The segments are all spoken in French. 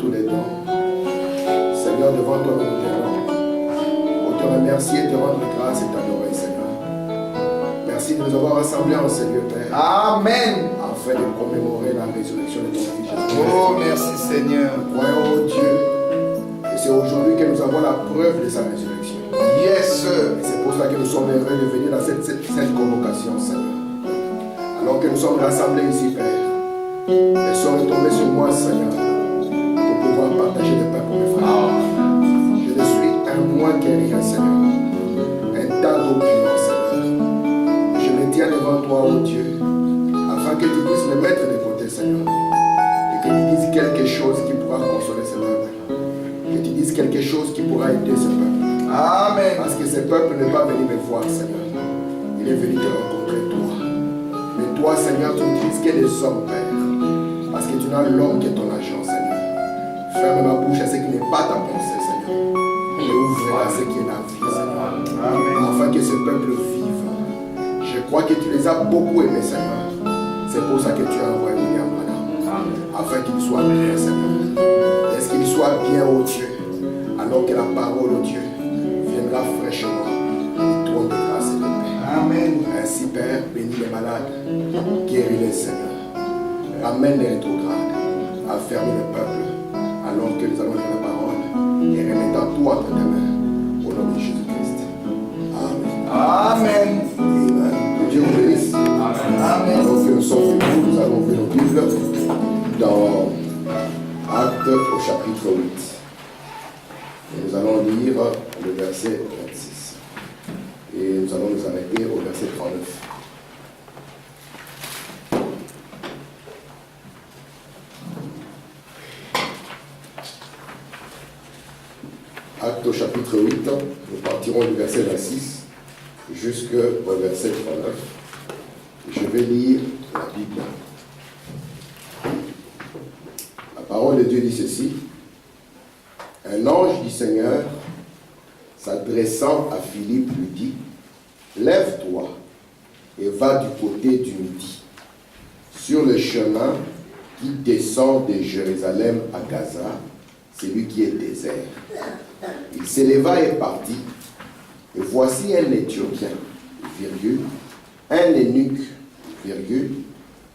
tous les dons. Seigneur, devant toi, nous t'aimons. Pour te remercier, te rendre grâce et t'adorer, Seigneur. Merci de nous avoir rassemblés en ce lieu, Père. Amen. Afin de commémorer la résurrection de ton Fils Jésus. Oh, merci Seigneur. Nous croyons au Dieu. Et c'est aujourd'hui que nous avons la preuve de sa résurrection. Yes, sir. Et c'est pour cela que nous sommes heureux de venir dans cette convocation, Seigneur. Alors que nous sommes rassemblés ici, Père. Les soeurs est tombé sur moi, Seigneur, pour pouvoir partager le pain pour mes frères. Je ne suis un moins que rien, Seigneur. Un tas d'eau pure, Seigneur. Je me tiens devant toi, oh Dieu, afin que tu puisses me mettre de côté, Seigneur. Et que tu dises quelque chose qui pourra consoler ce peuple. Que tu dises quelque chose qui pourra aider ce peuple. Amen. Parce que ce peuple n'est pas venu me voir, Seigneur. Il est venu te rencontrer, toi. Mais toi, Seigneur, tu n'utilises que les hommes, Père. Parce que tu n'as l'homme qui est ton agent, Seigneur. Ferme ma bouche à ce qui n'est pas ta pensée, Seigneur. Et ouvre à ce qui est la vie, Seigneur. Amen. Afin que ce peuple vive. Je crois que tu les as beaucoup aimés, Seigneur. C'est pour ça que tu as envoyé William Branham. Afin qu'il soit bien, Seigneur. Est-ce qu'il soit bien, ô Dieu, alors que la parole, ô Dieu, viendra fraîchement et trône de grâce et de paix. Amen. Ainsi, Père, bénis les malades, guéris les, Seigneur. Ramène les rétrogrades, affermis le peuple, alors que nous allons lire la parole et remettant tout entre tes mains, au nom de Jésus-Christ. Amen. Amen. Amen. Que Dieu vous bénisse. Amen. Alors que nous sommes venus, nous allons ouvrir nos Bibles dans Actes au chapitre 8. Et nous allons lire le verset 26. Et nous allons nous arrêter au verset 39. Actes au chapitre 8, nous partirons du verset 26 jusqu'au verset 39. Je vais lire la Bible. La parole de Dieu dit ceci. Un ange du Seigneur, s'adressant à Philippe, lui dit, lève-toi et va du côté du midi, sur le chemin qui descend de Jérusalem à Gaza, celui qui est désert. Il s'éleva et partit, et voici un Éthiopien, virgule, un eunuque, virgule,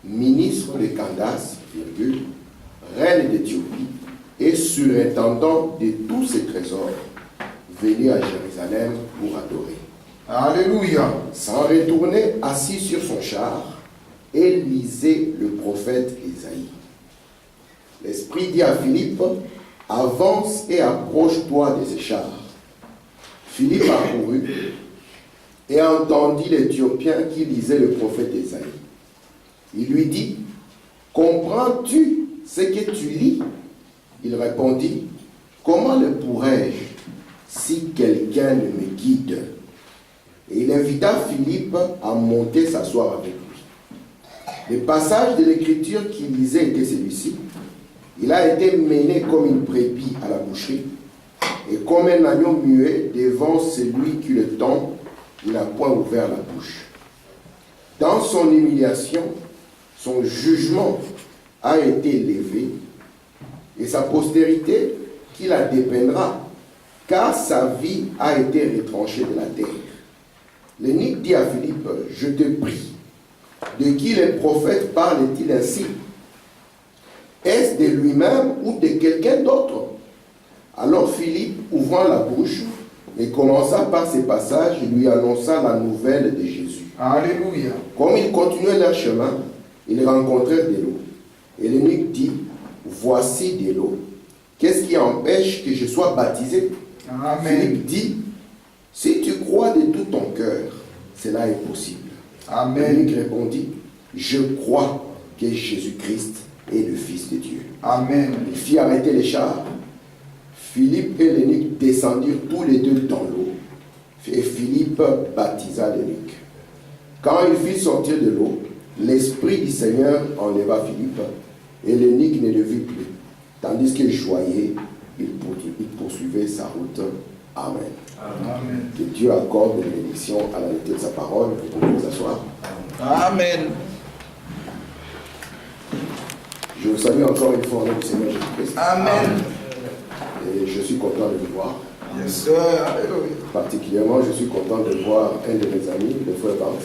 ministre de Candace, virgule, reine d'Éthiopie, et surintendant de tous ses trésors, venu à Jérusalem pour adorer. Alléluia. S'en retournait assis sur son char, et lisait le prophète Isaïe. L'Esprit dit à Philippe, avance et approche-toi de ces chars. Philippe accourut et entendit l'Éthiopien qui lisait le prophète Isaïe. Il lui dit, comprends-tu ce que tu lis? Il répondit, comment le pourrais-je si quelqu'un ne me guide? Et il invita Philippe à monter s'asseoir avec lui. Le passage de l'écriture qu'il lisait était celui-ci. Il a été mené comme une brebis à la boucherie, et comme un agneau muet devant celui qui le tend, il n'a point ouvert la bouche. Dans son humiliation, son jugement a été élevé, et sa postérité qui la dépeindra, car sa vie a été retranchée de la terre. L'eunuque dit à Philippe, je te prie, de qui les prophètes parlent-ils ainsi? Est-ce de lui-même ou de quelqu'un d'autre? Alors Philippe, ouvrant la bouche, et commença par ces passages, il lui annonça la nouvelle de Jésus. Alléluia. Comme ils continuaient leur chemin, ils rencontrèrent de l'eau. Et l'eunuque dit, voici de l'eau. Qu'est-ce qui empêche que je sois baptisé? Amen. Philippe dit, si tu crois de tout ton cœur, cela est possible. Amen. L'eunuque répondit, je crois que Jésus-Christ est le Fils de Dieu. Amen. Il fit arrêter les chars. Philippe et l'eunuque descendirent tous les deux dans l'eau. Et Philippe baptisa l'eunuque. Quand il fit sortir de l'eau, l'Esprit du Seigneur enleva Philippe, et l'eunuque ne le vit plus. Tandis qu'il joyait, il poursuivait sa route. Amen. Amen. Que Dieu accorde une bénédiction à la lecture de sa parole. Vous pouvez vous asseoir. Amen. Je vous salue encore une fois au nom du Seigneur Jésus-Christ. Amen. Et je suis content de vous voir. Yes, sir. Alléluia. Particulièrement, je suis content de voir un de mes amis, le frère Vance,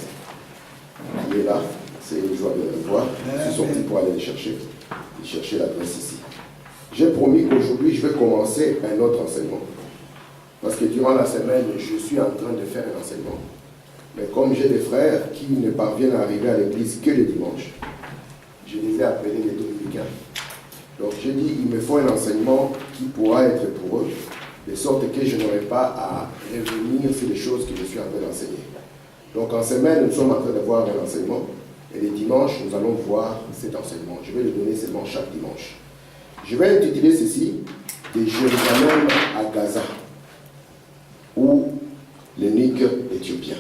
qui est là. C'est une joie de le voir. Je suis sorti pour aller le chercher. Et chercher l'adresse ici. J'ai promis qu'aujourd'hui, je vais commencer un autre enseignement. Parce que durant la semaine, je suis en train de faire un enseignement. Mais comme j'ai des frères qui ne parviennent à arriver à l'église que le dimanche, je les ai appelés les dominicains. Donc j'ai dit, il me faut un enseignement qui pourra être pour eux, de sorte que je n'aurai pas à revenir sur les choses que je suis en train d'enseigner. Donc en semaine, nous sommes en train de voir un enseignement, et les dimanches, nous allons voir cet enseignement. Je vais le donner seulement chaque dimanche. Je vais intituler ceci, de Jérusalem à Gaza, ou l'eunuque éthiopien.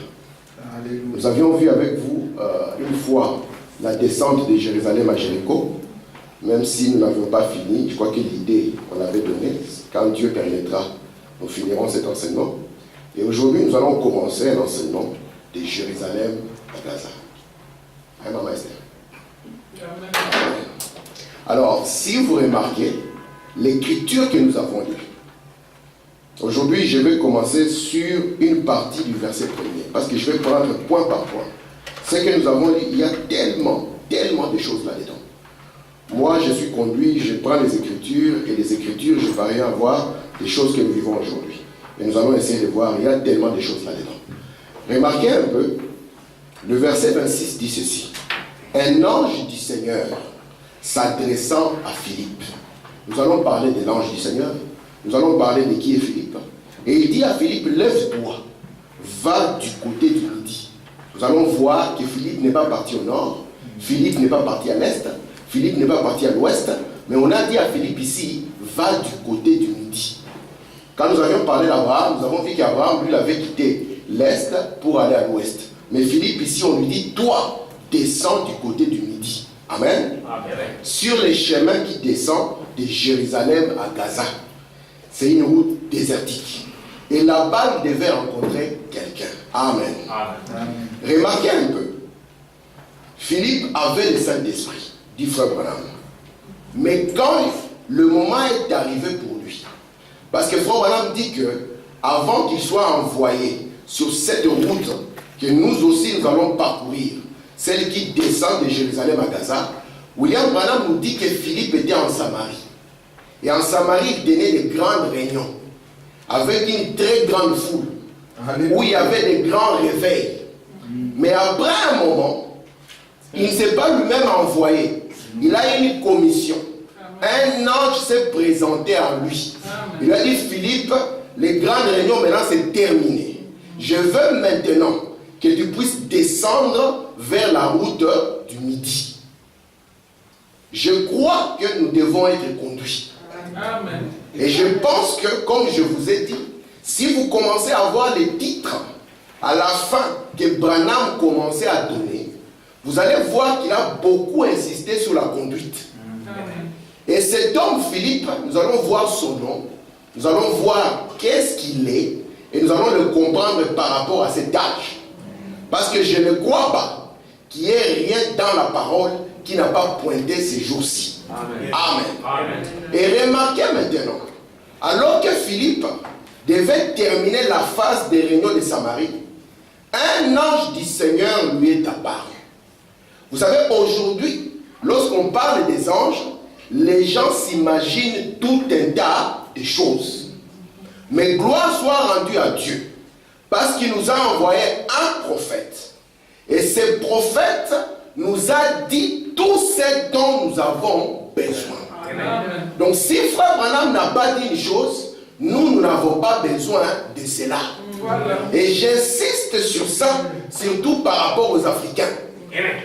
Alléluia. Nous avions vu avec vous une fois la descente de Jérusalem à Jéricho, même si nous n'avions pas fini. Je crois que l'idée, on l'avait donnée. Quand Dieu permettra, nous finirons cet enseignement. Et aujourd'hui, nous allons commencer un enseignement de Jérusalem à Gaza. Hein, Maman Esther? Amen. Alors, si vous remarquez, l'écriture que nous avons lue, aujourd'hui, je vais commencer sur une partie du verset premier, parce que je vais prendre point par point. Ce que nous avons lu, il y a tellement de choses là-dedans. Moi, je suis conduit, je prends les Écritures, et les Écritures, je parviens à voir des choses que nous vivons aujourd'hui. Et nous allons essayer de voir, il y a tellement de choses là-dedans. Remarquez un peu, le verset 26 dit ceci. Un ange du Seigneur s'adressant à Philippe. Nous allons parler de l'ange du Seigneur. Nous allons parler de qui est Philippe. Et il dit à Philippe, lève-toi, va du côté du midi. Nous allons voir que Philippe n'est pas parti au nord, Philippe n'est pas parti à l'est, Philippe n'est pas parti à l'ouest, mais on a dit à Philippe ici, va du côté du midi. Quand nous avions parlé d'Abraham, nous avons vu qu'Abraham, lui, avait quitté l'est pour aller à l'ouest. Mais Philippe, ici, on lui dit, toi, descends du côté du midi. Amen. Amen. Sur les chemins qui descendent de Jérusalem à Gaza. C'est une route désertique. Et là-bas, il devait rencontrer quelqu'un. Amen. Amen. Remarquez un peu. Philippe avait le Saint-Esprit, dit frère Branham. Mais quand le moment est arrivé pour lui, parce que frère Branham dit que avant qu'il soit envoyé sur cette route que nous aussi nous allons parcourir, celle qui descend de Jérusalem à Gaza, William Branham nous dit que Philippe était en Samarie. Et en Samarie, il tenait des grandes réunions avec une très grande foule. Alléluia. Où il y avait des grands réveils. Mais après un moment, il ne s'est pas lui-même envoyé. Il a eu une commission. Un ange s'est présenté à lui. Il a dit, Philippe, les grandes réunions maintenant c'est terminé. Je veux maintenant que tu puisses descendre vers la route du midi. Je crois que nous devons être conduits. Amen. Et je pense que, comme je vous ai dit, si vous commencez à voir les titres à la fin que Branham commençait à donner, vous allez voir qu'il a beaucoup insisté sur la conduite. Amen. Et cet homme Philippe, nous allons voir son nom, nous allons voir qu'est-ce qu'il est, et nous allons le comprendre par rapport à cet âge. Parce que je ne crois pas qu'il y ait rien dans la parole qui n'a pas pointé ces jours-ci. Amen. Amen. Amen. Et remarquez maintenant, alors que Philippe devait terminer la phase des réunions de Samarie, un ange du Seigneur lui est apparu. Vous savez, aujourd'hui, lorsqu'on parle des anges, les gens s'imaginent tout un tas de choses. Mais gloire soit rendue à Dieu, parce qu'il nous a envoyé un prophète. Et ce prophète nous a dit tout ce dont nous avons besoin. Amen. Donc si frère Branham n'a pas dit une chose, nous n'avons pas besoin de cela. Voilà. Et j'insiste sur ça, surtout par rapport aux Africains.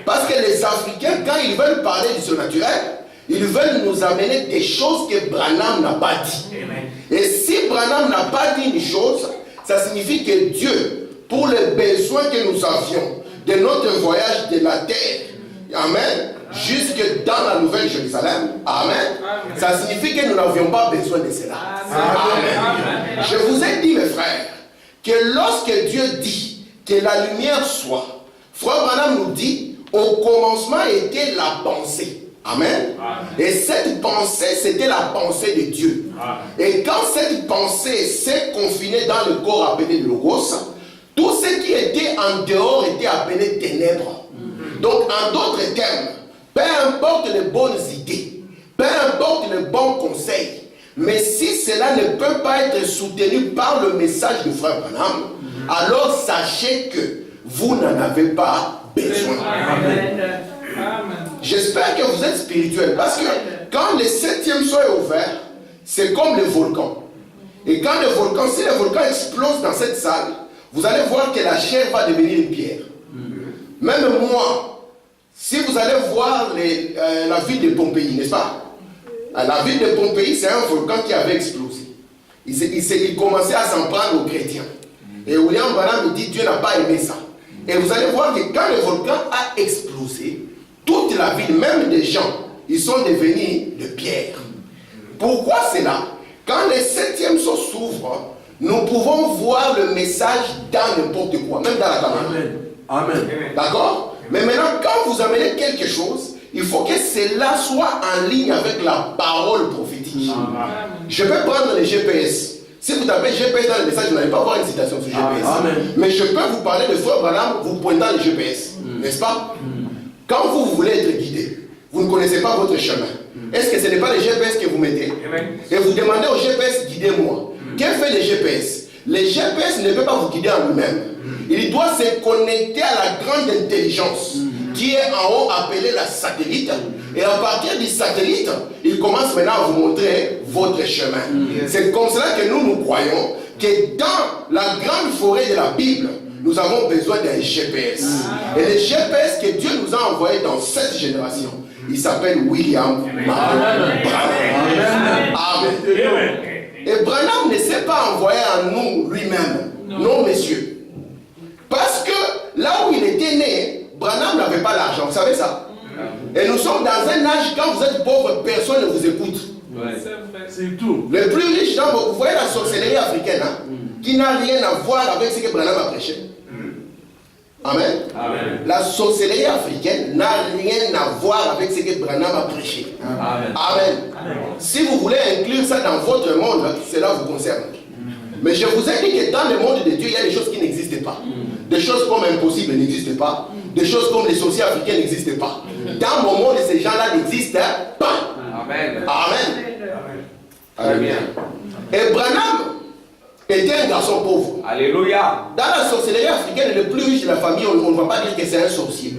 Parce que les Africains, quand ils veulent parler du surnaturel, ils veulent nous amener des choses que Branham n'a pas dit. Amen. Et si Branham n'a pas dit une chose, ça signifie que Dieu, pour les besoins que nous avions de notre voyage de la terre, amen, jusque dans la Nouvelle Jérusalem, amen, ça signifie que nous n'avions pas besoin de cela. Amen. Je vous ai dit, mes frères, que lorsque Dieu dit que la lumière soit, frère Branham nous dit, au commencement était la pensée. Amen. Et cette pensée, c'était la pensée de Dieu. Et quand cette pensée s'est confinée dans le corps appelé Logos, tout ce qui était en dehors était appelé ténèbres. Donc, en d'autres termes, peu importe les bonnes idées, peu importe les bons conseils, mais si cela ne peut pas être soutenu par le message du frère Branham, alors sachez que vous n'en avez pas besoin. Amen. J'espère que vous êtes spirituel, parce que quand le 7e sol est ouvert, c'est comme le volcan. Et quand le volcan, si le volcan explose dans cette salle, vous allez voir que la chair va devenir une pierre. Même moi, si vous allez voir la ville de Pompéi, n'est-ce pas? La ville de Pompéi, c'est un volcan qui avait explosé. Il commençait à s'en prendre aux chrétiens. Et William Branham me dit, Dieu n'a pas aimé ça. Et vous allez voir que quand le volcan a explosé, toute la ville, même des gens, ils sont devenus de pierre. Pourquoi cela? Quand le 7e sceau s'ouvre, nous pouvons voir le message dans n'importe quoi, même dans la caméra. Amen. D'accord? Mais maintenant, quand vous amenez quelque chose, il faut que cela soit en ligne avec la parole prophétique. Je vais prendre les GPS. Si vous tapez GPS dans le message, vous n'allez pas voir une citation sur GPS. Mais je peux vous parler de frère Branham, vous pointant le GPS. N'est-ce pas? Quand vous voulez être guidé, vous ne connaissez pas votre chemin. Est-ce que ce n'est pas le GPS que vous mettez? Et vous demandez au GPS, guidez-moi. Qu'est-ce que fait le GPS? Le GPS ne peut pas vous guider en lui-même. Il doit se connecter à la grande intelligence qui est en haut appelée la satellite. Et à partir du satellite, il commence maintenant à vous montrer votre chemin. C'est comme cela que nous croyons que dans la grande forêt de la Bible, nous avons besoin d'un GPS. Et le GPS que Dieu nous a envoyé dans cette génération, il s'appelle William Branham. Amen. Et Branham ne s'est pas envoyé en nous lui-même. Non, messieurs. Parce que là où il était né, Branham n'avait pas l'argent. Vous savez ça? Et nous sommes dans un âge, quand vous êtes pauvre, personne ne vous écoute. C'est tout. Le plus riche, vous voyez la sorcellerie africaine, qui n'a rien à voir avec ce que Branham a prêché. Amen. La sorcellerie africaine n'a rien à voir avec ce que Branham a prêché. Amen. Si vous voulez inclure ça dans votre monde, cela vous concerne. Mais je vous ai dit que dans le monde de Dieu, il y a des choses qui n'existent pas. Des choses comme impossibles n'existent pas. Des choses comme les sorciers africains n'existent pas. Dans mon monde, ces gens-là n'existent pas. Amen. Amen. Et Branham était un garçon pauvre. Alléluia. Dans la sorcellerie africaine, le plus riche de la famille, on ne va pas dire que c'est un sorcier.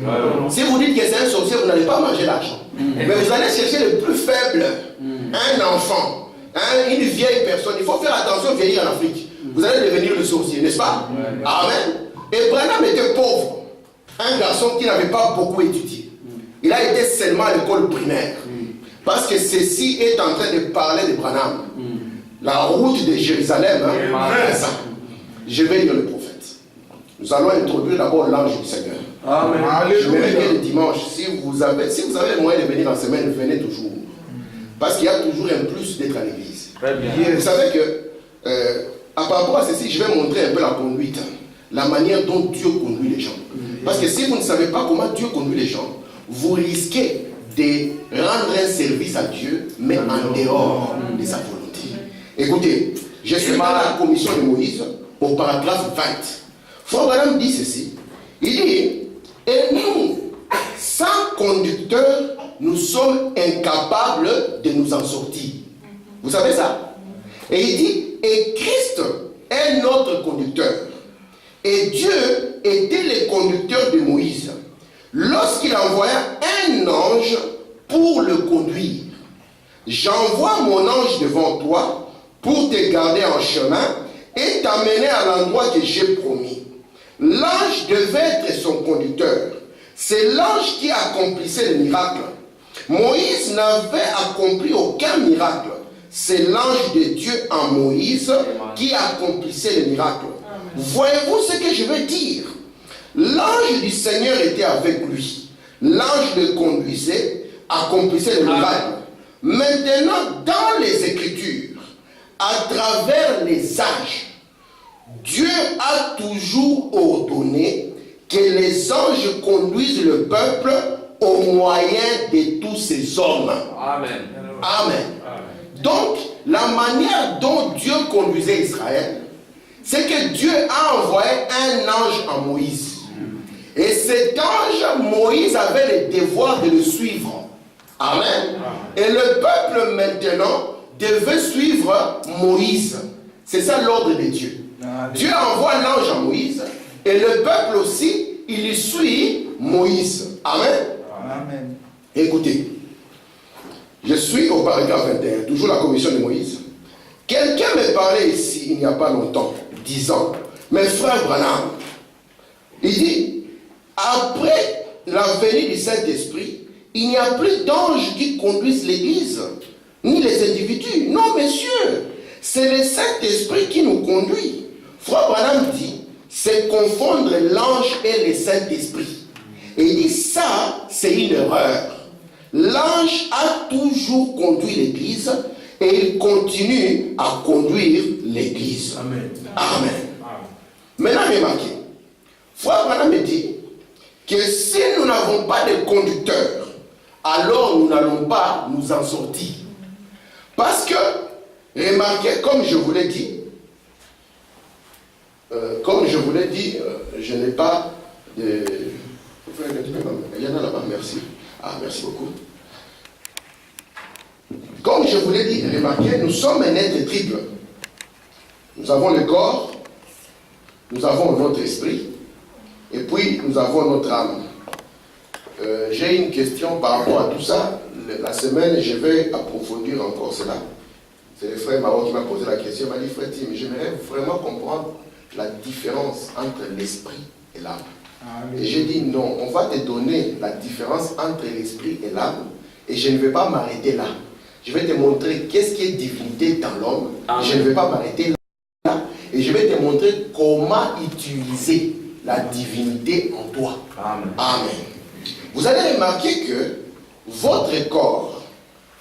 Si vous dites que c'est un sorcier, vous n'allez pas manger l'argent. Mais vous allez chercher le plus faible, un enfant, une vieille personne. Il faut faire attention à vieillir en Afrique. Vous allez devenir le sorcier, n'est-ce pas? Amen. Et Branham était pauvre. Un garçon qui n'avait pas beaucoup étudié. Il a été seulement à l'école primaire. Parce que ceci est en train de parler de Branham. La route de Jérusalem, je vais lire le prophète. Nous allons introduire d'abord l'ange du Seigneur. Amen. Je vais lire le dimanche. Si vous avez le moyen de venir en semaine, venez toujours. Parce qu'il y a toujours un plus d'être à l'église. Vous savez que, par rapport à ceci, je vais montrer un peu la conduite, la manière dont Dieu conduit les gens. Parce que si vous ne savez pas comment Dieu conduit les gens, vous risquez de rendre un service à Dieu, mais en dehors de sa volonté. Écoutez, je suis dans la commission de Moïse, au paragraphe 20. Frère Branham dit ceci. Il dit, et nous, sans conducteur, nous sommes incapables de nous en sortir. Vous savez ça? Et il dit, et Christ est notre conducteur. Et Dieu était le conducteur de Moïse lorsqu'il envoya un ange pour le conduire. J'envoie mon ange devant toi pour te garder en chemin et t'amener à l'endroit que j'ai promis. L'ange devait être son conducteur. C'est l'ange qui accomplissait le miracle. Moïse n'avait accompli aucun miracle. C'est l'ange de Dieu en Moïse qui accomplissait le miracle. Voyez-vous ce que je veux dire? L'ange du Seigneur était avec lui. L'ange le conduisait, accomplissait le miracle. Maintenant, dans les Écritures, à travers les âges, Dieu a toujours ordonné que les anges conduisent le peuple au moyen de tous ces hommes. Amen. Amen. Donc, la manière dont Dieu conduisait Israël, c'est que Dieu a envoyé un ange à Moïse. Et cet ange, Moïse avait le devoir de le suivre. Amen. Et le peuple maintenant devait suivre Moïse. C'est ça l'ordre de Dieu. Dieu envoie l'ange à Moïse et le peuple aussi, il suit Moïse. Amen. Amen. Écoutez, je suis au paragraphe 21, toujours la commission de Moïse. Quelqu'un me parlait ici il n'y a pas longtemps, disant, mais frère Branham, il dit, après la venue du Saint-Esprit, il n'y a plus d'anges qui conduisent l'Église, ni les individus. Non, messieurs, c'est le Saint-Esprit qui nous conduit. Frère Branham dit, c'est confondre l'ange et le Saint-Esprit. Et il dit, ça, c'est une erreur. L'ange a toujours conduit l'Église et il continue à conduire l'Église. Amen. Amen. Maintenant, remarquez, Frère Branham me dit que si nous n'avons pas de conducteur, alors nous n'allons pas nous en sortir. Parce que, remarquez, comme je vous l'ai dit, je n'ai pas de... Il y en a là-bas, merci. Ah, merci beaucoup. Comme je vous l'ai dit, remarquez, nous sommes un être triple. Nous avons le corps, nous avons notre esprit, et puis nous avons notre âme. J'ai une question par rapport à tout ça. La semaine, je vais approfondir encore cela. C'est le frère Maro qui m'a posé la question. Il m'a dit, frère Tim, j'aimerais vraiment comprendre la différence entre l'esprit et l'âme. Et j'ai dit non, on va te donner la différence entre l'esprit et l'âme, et je ne vais pas m'arrêter là. Je vais te montrer qu'est-ce qui est divinité dans l'homme. Je ne vais pas m'arrêter là, et je vais te montrer comment utiliser la divinité en toi. Amen. Amen. Vous allez remarquer que votre corps,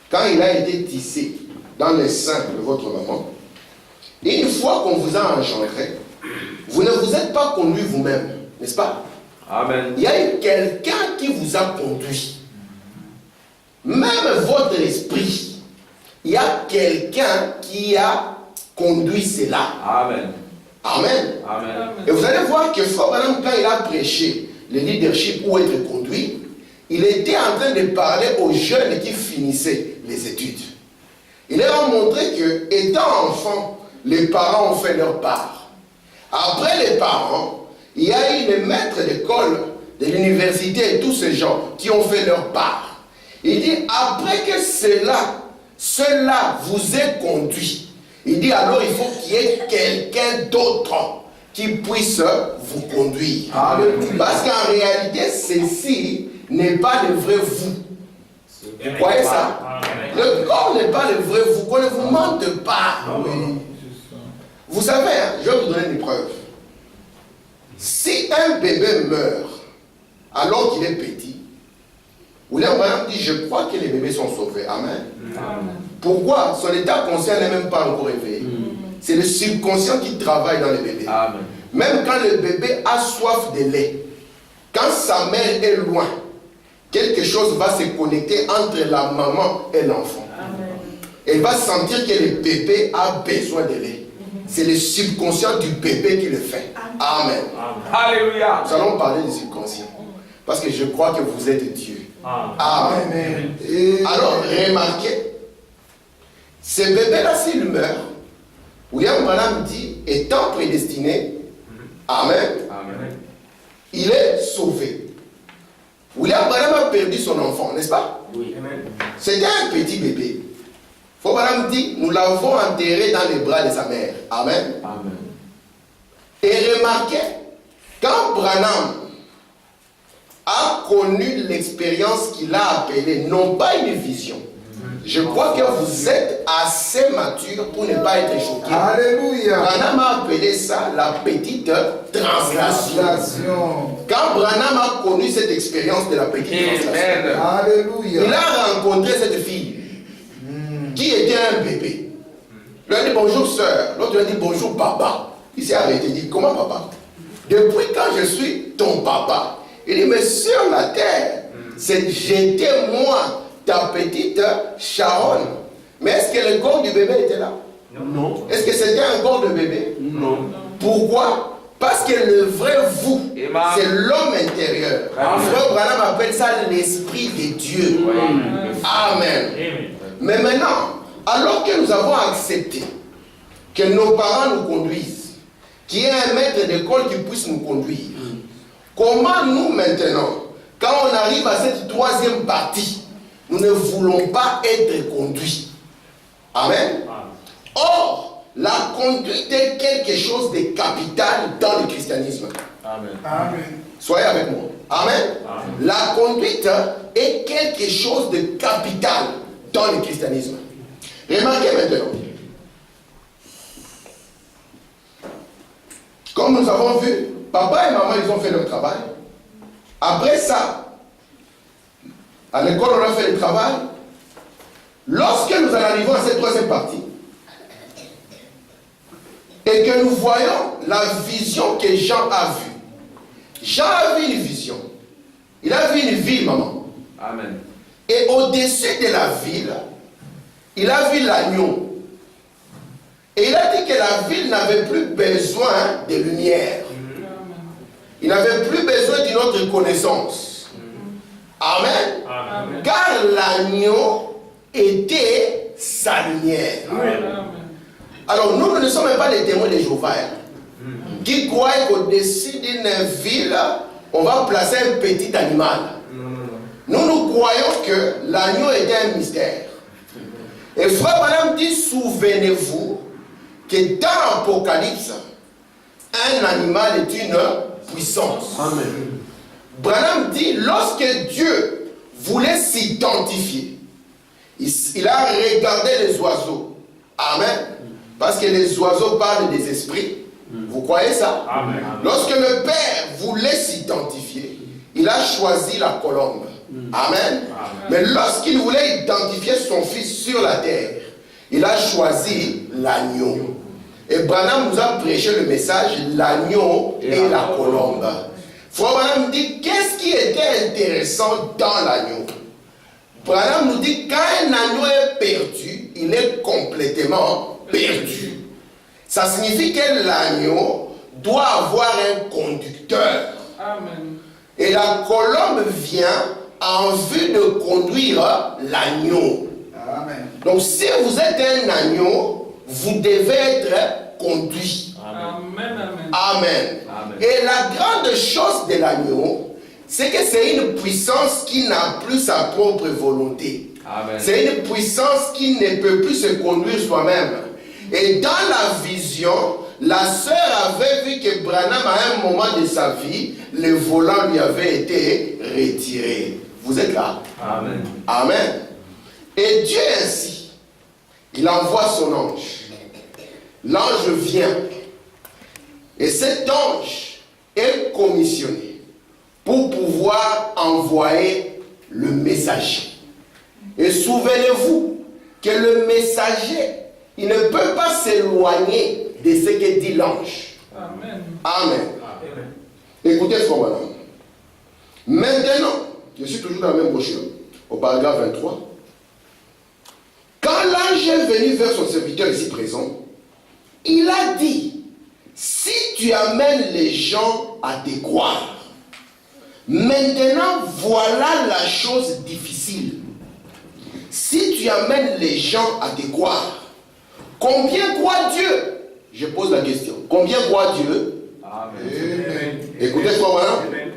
quand il a été tissé dans le sein de votre maman, une fois qu'on vous a engendré, vous ne vous êtes pas conduit vous-même, n'est-ce pas? Amen. Il y a eu quelqu'un qui vous a conduit. Même votre esprit, il y a quelqu'un qui a conduit cela. Amen. Amen. Amen. Et vous allez voir que Frère Branham, quand il a prêché le leadership ou être conduit, il était en train de parler aux jeunes qui finissaient les études. Il leur a montré que, étant enfant, les parents ont fait leur part. Après les parents, il y a eu les maîtres d'école, de l'université et tous ces gens qui ont fait leur part. Il dit, après que cela vous ait conduit, il dit alors il faut qu'il y ait quelqu'un d'autre qui puisse vous conduire. Amen. Parce qu'en réalité, ceci n'est pas le vrai vous. Vous voyez ça? Amen. Le corps n'est pas le vrai vous, qu'on ne vous mente pas. Amen. Vous savez, hein, je vais vous donner une preuve. Si un bébé meurt alors qu'il est petit, William Branham dit, je crois que les bébés sont sauvés. Amen. Amen. Pourquoi? Son état conscient n'est même pas encore éveillé. C'est le subconscient qui travaille dans le bébé. Amen. Même quand le bébé a soif de lait, quand sa mère est loin, quelque chose va se connecter entre la maman et l'enfant. Elle va sentir que le bébé a besoin de lait. C'est le subconscient du bébé qui le fait. Amen. Alléluia. Nous allons parler du subconscient. Parce que je crois que vous êtes Dieu. Amen. Amen. Alors, remarquez, ce bébé-là, s'il meurt, William Branham dit, étant prédestiné, Amen, Amen, il est sauvé. William Branham a perdu son enfant, n'est-ce pas? Oui. C'était un petit bébé. Frère Branham dit, nous l'avons enterré dans les bras de sa mère. Amen. Amen. Et remarquez, quand Branham a connu l'expérience qu'il a appelée, non pas une vision, je crois que vous êtes assez mature pour ne pas être choqué. Alléluia. Branham a appelé ça la petite translation. Quand Branham a connu cette expérience de la petite translation, Alléluia, il a rencontré cette fille qui était un bébé. Il lui a dit bonjour soeur, l'autre lui a dit bonjour papa. Il s'est arrêté, il dit comment papa? Depuis quand je suis ton papa? Il dit mais sur la terre, c'est jetez-moi ta petite Sharon. Mais est-ce que le corps du bébé était là? Non. Est-ce que c'était un corps de bébé? Non. Pourquoi? Parce que le vrai vous, c'est l'homme intérieur. Frère Branham appelle ça l'esprit de Dieu. Amen. Mais maintenant, alors que nous avons accepté que nos parents nous conduisent, qu'il y ait un maître d'école qui puisse nous conduire, comment nous maintenant, quand on arrive à cette troisième partie, nous ne voulons pas être conduits? Amen. Or, la conduite est quelque chose de capital dans le christianisme. Amen. Amen. Soyez avec moi. Amen. Amen. La conduite est quelque chose de capital dans le christianisme. Remarquez maintenant. Comme nous avons vu, papa et maman, ils ont fait leur travail. Après ça, à l'école, on a fait le travail. Lorsque nous arrivons à cette troisième partie, et que nous voyons la vision que Jean a vue. Jean a vu une vision. Il a vu une ville, maman. Amen. Et au-dessus de la ville, il a vu l'agneau. Et il a dit que la ville n'avait plus besoin de lumière. Il n'avait plus besoin d'une autre connaissance. Amen. Amen. Car l'agneau était sa lumière. Amen. Alors nous ne sommes pas des témoins de Jéhovah qui croient qu'au-dessus d'une ville, on va placer un petit animal. Nous croyons que l'agneau était un mystère. Et frère Branham dit, souvenez-vous que dans l'Apocalypse, un animal est une puissance. Amen. Branham dit, lorsque Dieu voulait s'identifier, il a regardé les oiseaux. Amen. Parce que les oiseaux parlent des esprits. Vous croyez ça? Amen. Lorsque le Père voulait s'identifier, il a choisi la colombe. Amen. Mais lorsqu'il voulait identifier son fils sur la terre, il a choisi l'agneau. Et Branham nous a prêché le message, l'agneau et la colombe. Frère Branham dit, qu'est-ce qui était intéressant dans l'agneau? Branham nous dit, quand un agneau est perdu, il est complètement perdu. Ça signifie que l'agneau doit avoir un conducteur. Amen. Et la colombe vient en vue de conduire l'agneau. Amen. Donc si vous êtes un agneau, vous devez être conduit. Amen. Amen. Amen. Amen. Et la grande chose de l'agneau, c'est que c'est une puissance qui n'a plus sa propre volonté. Amen. C'est une puissance qui ne peut plus se conduire soi-même. Et dans la vision, la sœur avait vu que Branham, à un moment de sa vie, le volant lui avait été retiré. Vous êtes là? Amen. Amen. Et Dieu ainsi, il envoie son ange. L'ange vient. Et cet ange est commissionné pour pouvoir envoyer le messager. Et souvenez-vous que le messager, il ne peut pas s'éloigner de ce que dit l'ange. Amen. Amen. Amen. Écoutez ce qu'on va dire. Maintenant, je suis toujours dans la même brochure, au paragraphe 23. Quand l'ange est venu vers son serviteur ici présent, il a dit, si tu amènes les gens à te croire, maintenant voilà la chose difficile. Si tu amènes les gens à te croire, combien croit Dieu? Je pose la question. Combien croit Dieu? Amen. Écoutez ce qu'on va dire.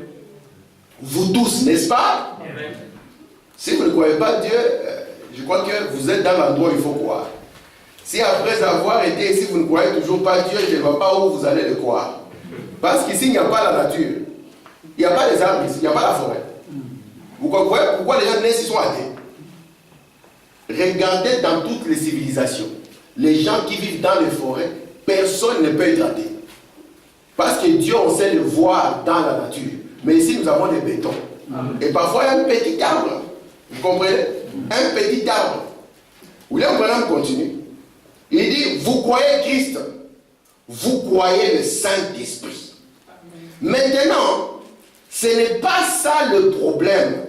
Vous tous, n'est-ce pas? Amen. Si vous ne croyez pas Dieu, je crois que vous êtes dans l'endroit où il faut croire. Si après avoir été ici, vous ne croyez toujours pas Dieu, je ne vois pas où vous allez le croire. Parce qu'ici, il n'y a pas la nature. Il n'y a pas les arbres ici, il n'y a pas la forêt. Vous comprenez pourquoi les gens naissent, ils sont athées? Regardez dans toutes les civilisations. Les gens qui vivent dans les forêts, personne ne peut être athée. Parce que Dieu, on sait le voir dans la nature. Mais ici, nous avons des bétons. Et parfois, il y a un petit arbre. Vous comprenez? Un petit arbre. William Branham continue. Il dit, vous croyez Christ, vous croyez le Saint-Esprit. Maintenant, ce n'est pas ça le problème.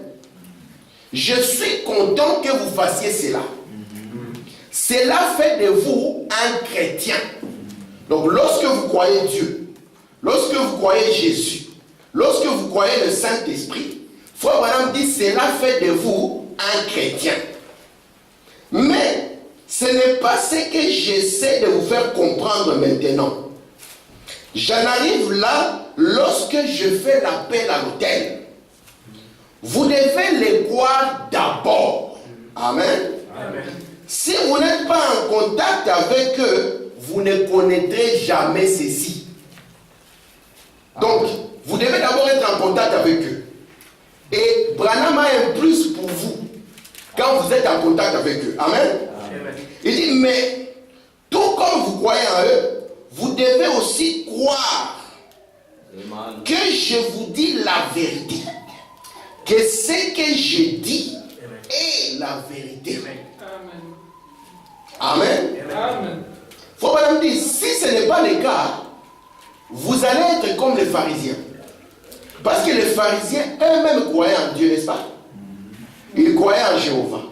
je suis content que vous fassiez cela. Cela fait de vous un chrétien. Donc lorsque vous croyez Dieu, lorsque vous croyez Jésus, lorsque vous croyez le Saint-Esprit, Frère Branham dit, cela fait de vous un chrétien. Mais ce n'est pas ce que j'essaie de vous faire comprendre maintenant. J'en arrive là lorsque je fais l'appel à l'autel. Vous devez les croire d'abord. Amen. Amen. Si vous n'êtes pas en contact avec eux, vous ne connaîtrez jamais ceci. Donc, vous devez d'abord être en contact avec eux. Et Branham a un plus pour vous quand vous êtes en contact avec eux. Amen. Amen. Il dit, mais tout comme vous croyez en eux, vous devez aussi croire que je vous dis la vérité. Que ce que je dis est la vérité. Amen. Amen. Amen. Faut pas me dire, si ce n'est pas le cas, vous allez être comme les pharisiens. Parce que les pharisiens eux-mêmes croyaient en Dieu, n'est-ce pas? Ils croyaient en Jéhovah.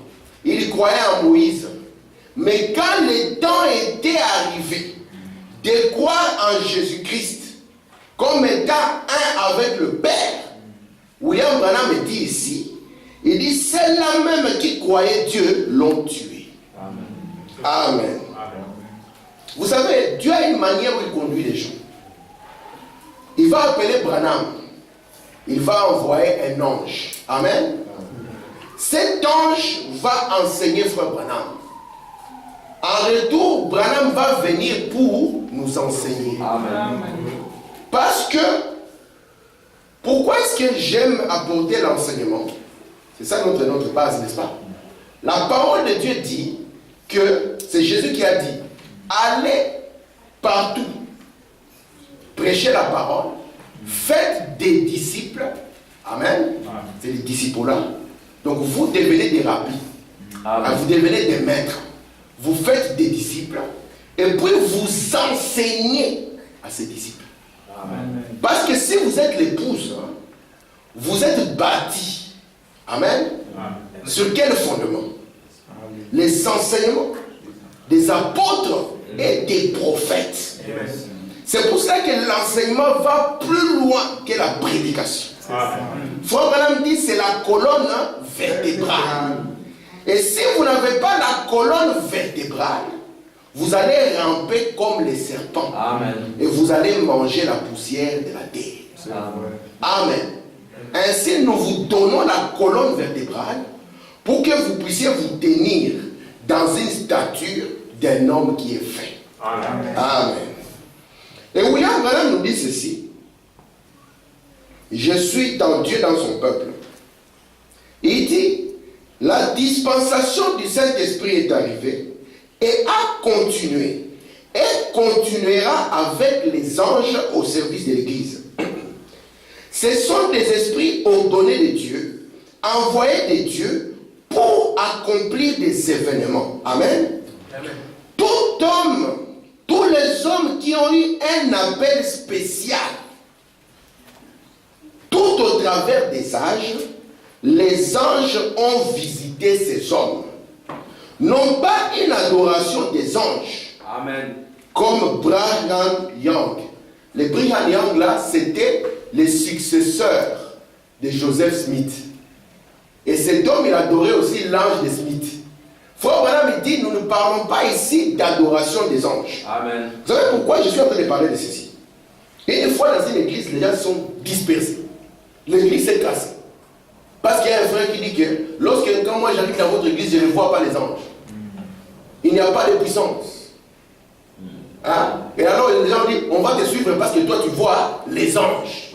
Ils croyaient en Moïse. Mais quand le temps était arrivé de croire en Jésus-Christ comme étant un avec le Père, William Branham dit ici, il dit, ceux-là même qui croyaient Dieu l'ont tué. Amen. Amen. Vous savez, Dieu a une manière où il conduit les gens. Il va appeler Branham. Il va envoyer un ange. Amen. Cet ange va enseigner Frère Branham. En retour, Branham va venir pour nous enseigner. Amen. Parce que, pourquoi est-ce que j'aime apporter l'enseignement? C'est ça notre base, n'est-ce pas? La parole de Dieu dit que c'est Jésus qui a dit, allez partout, prêchez la parole, faites des disciples. Amen. C'est les disciples là. Donc vous devenez des rabbis. Vous devenez des maîtres. Vous faites des disciples. Et puis vous enseignez à ces disciples. Amen. Parce que si vous êtes l'épouse, vous êtes bâti. Amen. Amen. Sur quel fondement? Les enseignements des apôtres et des prophètes. Amen. C'est pour ça que l'enseignement va plus loin que la prédication. Frère Branham dit c'est la colonne vertébrale. Et si vous n'avez pas la colonne vertébrale, vous allez ramper comme les serpents. Amen. Et vous allez manger la poussière de la terre. Amen. Ainsi, nous vous donnons la colonne vertébrale pour que vous puissiez vous tenir dans une stature d'un homme qui est fait. Amen. Amen. Et William Branham nous dit ceci. Je suis dans Dieu, dans son peuple. Il dit, la dispensation du Saint-Esprit est arrivée et a continué. Et continuera avec les anges au service de l'Église. Ce sont des esprits ordonnés de Dieu, envoyés de Dieu pour accomplir des événements. Amen. Amen. Tout homme, tous les hommes qui ont eu un appel spécial, tout au travers des âges, les anges ont visité ces hommes. Non pas une adoration des anges. Amen. Comme Brigham Young. Les Brigham Young là, c'était les successeurs de Joseph Smith. Et cet homme, il adorait aussi l'ange de Smith. Frère Branham dit, nous ne parlons pas ici d'adoration des anges. Amen. Vous savez pourquoi je suis en train de parler de ceci? Et une fois dans une église, les gens sont dispersés. L'église s'est cassée. Parce qu'il y a un frère qui dit que quand moi j'arrive dans votre église, je ne vois pas les anges. Il n'y a pas de puissance. Hein? Et alors les gens disent, on va te suivre parce que toi tu vois les anges.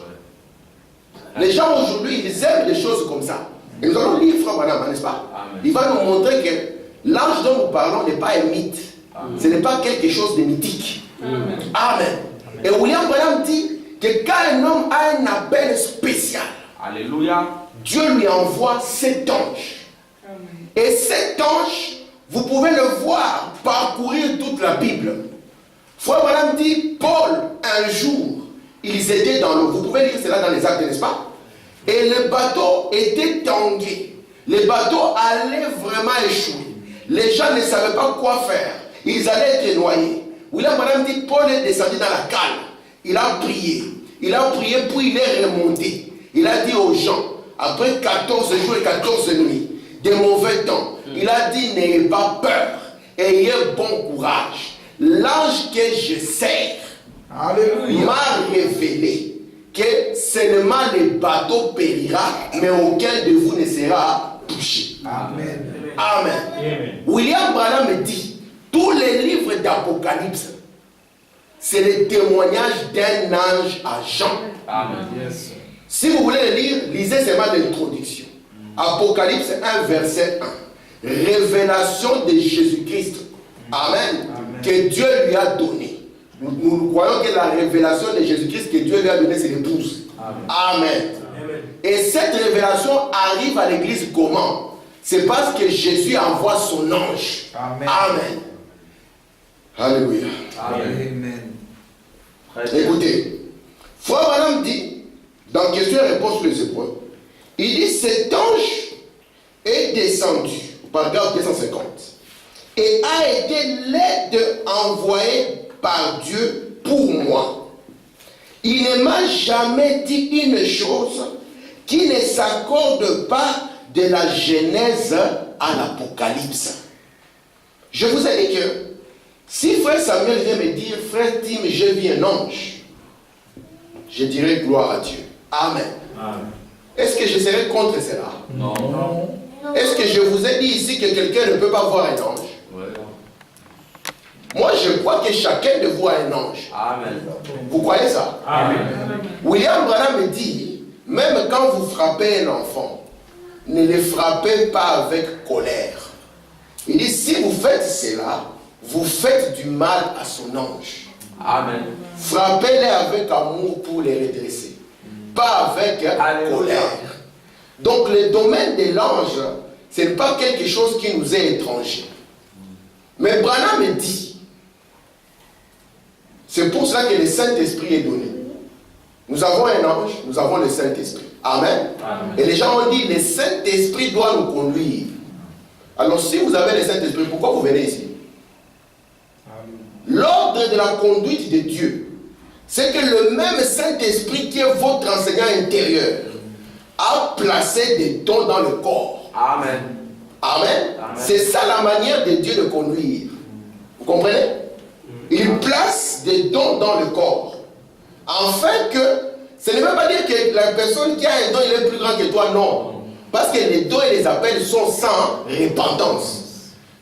Les gens aujourd'hui, ils aiment des choses comme ça. Et nous allons lire Frère Branham, n'est-ce pas? Amen. Il va nous montrer que l'ange dont nous parlons n'est pas un mythe. Amen. Ce n'est pas quelque chose de mythique. Amen. Amen. Et William Branham dit que quand un homme a un appel spécial, alléluia, Dieu lui envoie cet ange. Amen. Et cet ange, vous pouvez le voir parcourir toute la Bible. Frère Branham dit, Paul, un jour, ils étaient dans l'eau. Vous pouvez lire cela dans les actes, n'est-ce pas? Et le bateau était tangué. Les bateaux allaient vraiment échouer. Les gens ne savaient pas quoi faire. Ils allaient être noyés. William Branham dit, Paul est descendu dans la cale. Il a prié. Il a prié puis il est remonté. Il a dit aux gens, après 14 jours et 14 nuits, de mauvais temps, il a dit, n'ayez pas peur. Ayez bon courage. L'ange que je sers m'a révélé que seulement le bateau périra, mais aucun de vous ne sera touché. Amen. Amen. Amen. William Branham dit, tous les livres d'Apocalypse, c'est le témoignage d'un ange à Jean. Amen. Yes. Si vous voulez le lire, lisez seulement l'introduction. Apocalypse 1, verset 1. Révélation de Jésus-Christ. Amen. Amen. Que Dieu lui a donné. Nous croyons que la révélation de Jésus-Christ que Dieu lui a donné, c'est l'épouse. Amen. Amen. Et cette révélation arrive à l'église comment? C'est parce que Jésus envoie son ange. Amen. Amen. Alléluia. Amen. Écoutez, Frère Branham dit, dans question et réponse sur les épreuves, il dit, cet ange est descendu, paragraphe 250, et a été l'aide envoyée par Dieu pour moi. Il ne m'a jamais dit une chose qui ne s'accorde pas de la Genèse à l'Apocalypse. Je vous ai dit que si frère Samuel vient me dire, frère Tim, j'ai vu un ange, je dirais gloire à Dieu. Amen. Amen. Est-ce que je serai contre cela? Non. Est-ce que je vous ai dit ici que quelqu'un ne peut pas voir un ange? Ouais. Moi, je crois que chacun de vous a un ange. Amen. Vous croyez ça? Amen. William Branham me dit, même quand vous frappez un enfant, ne le frappez pas avec colère. Il dit, si vous faites cela, vous faites du mal à son ange. Amen. Frappez-les avec amour pour les redresser, pas avec colère. Donc le domaine de l'ange, ce n'est pas quelque chose qui nous est étranger. Mais Branham me dit, c'est pour cela que le Saint-Esprit est donné. Nous avons un ange, nous avons le Saint-Esprit. Amen. Amen. Et les gens ont dit, le Saint-Esprit doit nous conduire. Alors si vous avez le Saint-Esprit, pourquoi vous venez ici? L'ordre de la conduite de Dieu, c'est que le même Saint-Esprit qui est votre enseignant intérieur a placé des dons dans le corps. Amen. Amen. Amen. C'est ça la manière de Dieu de conduire. Vous comprenez? Il place des dons dans le corps. Afin que, ce ne veut pas dire que la personne qui a un don, il est plus grand que toi, non. Parce que les dons et les appels sont sans repentance.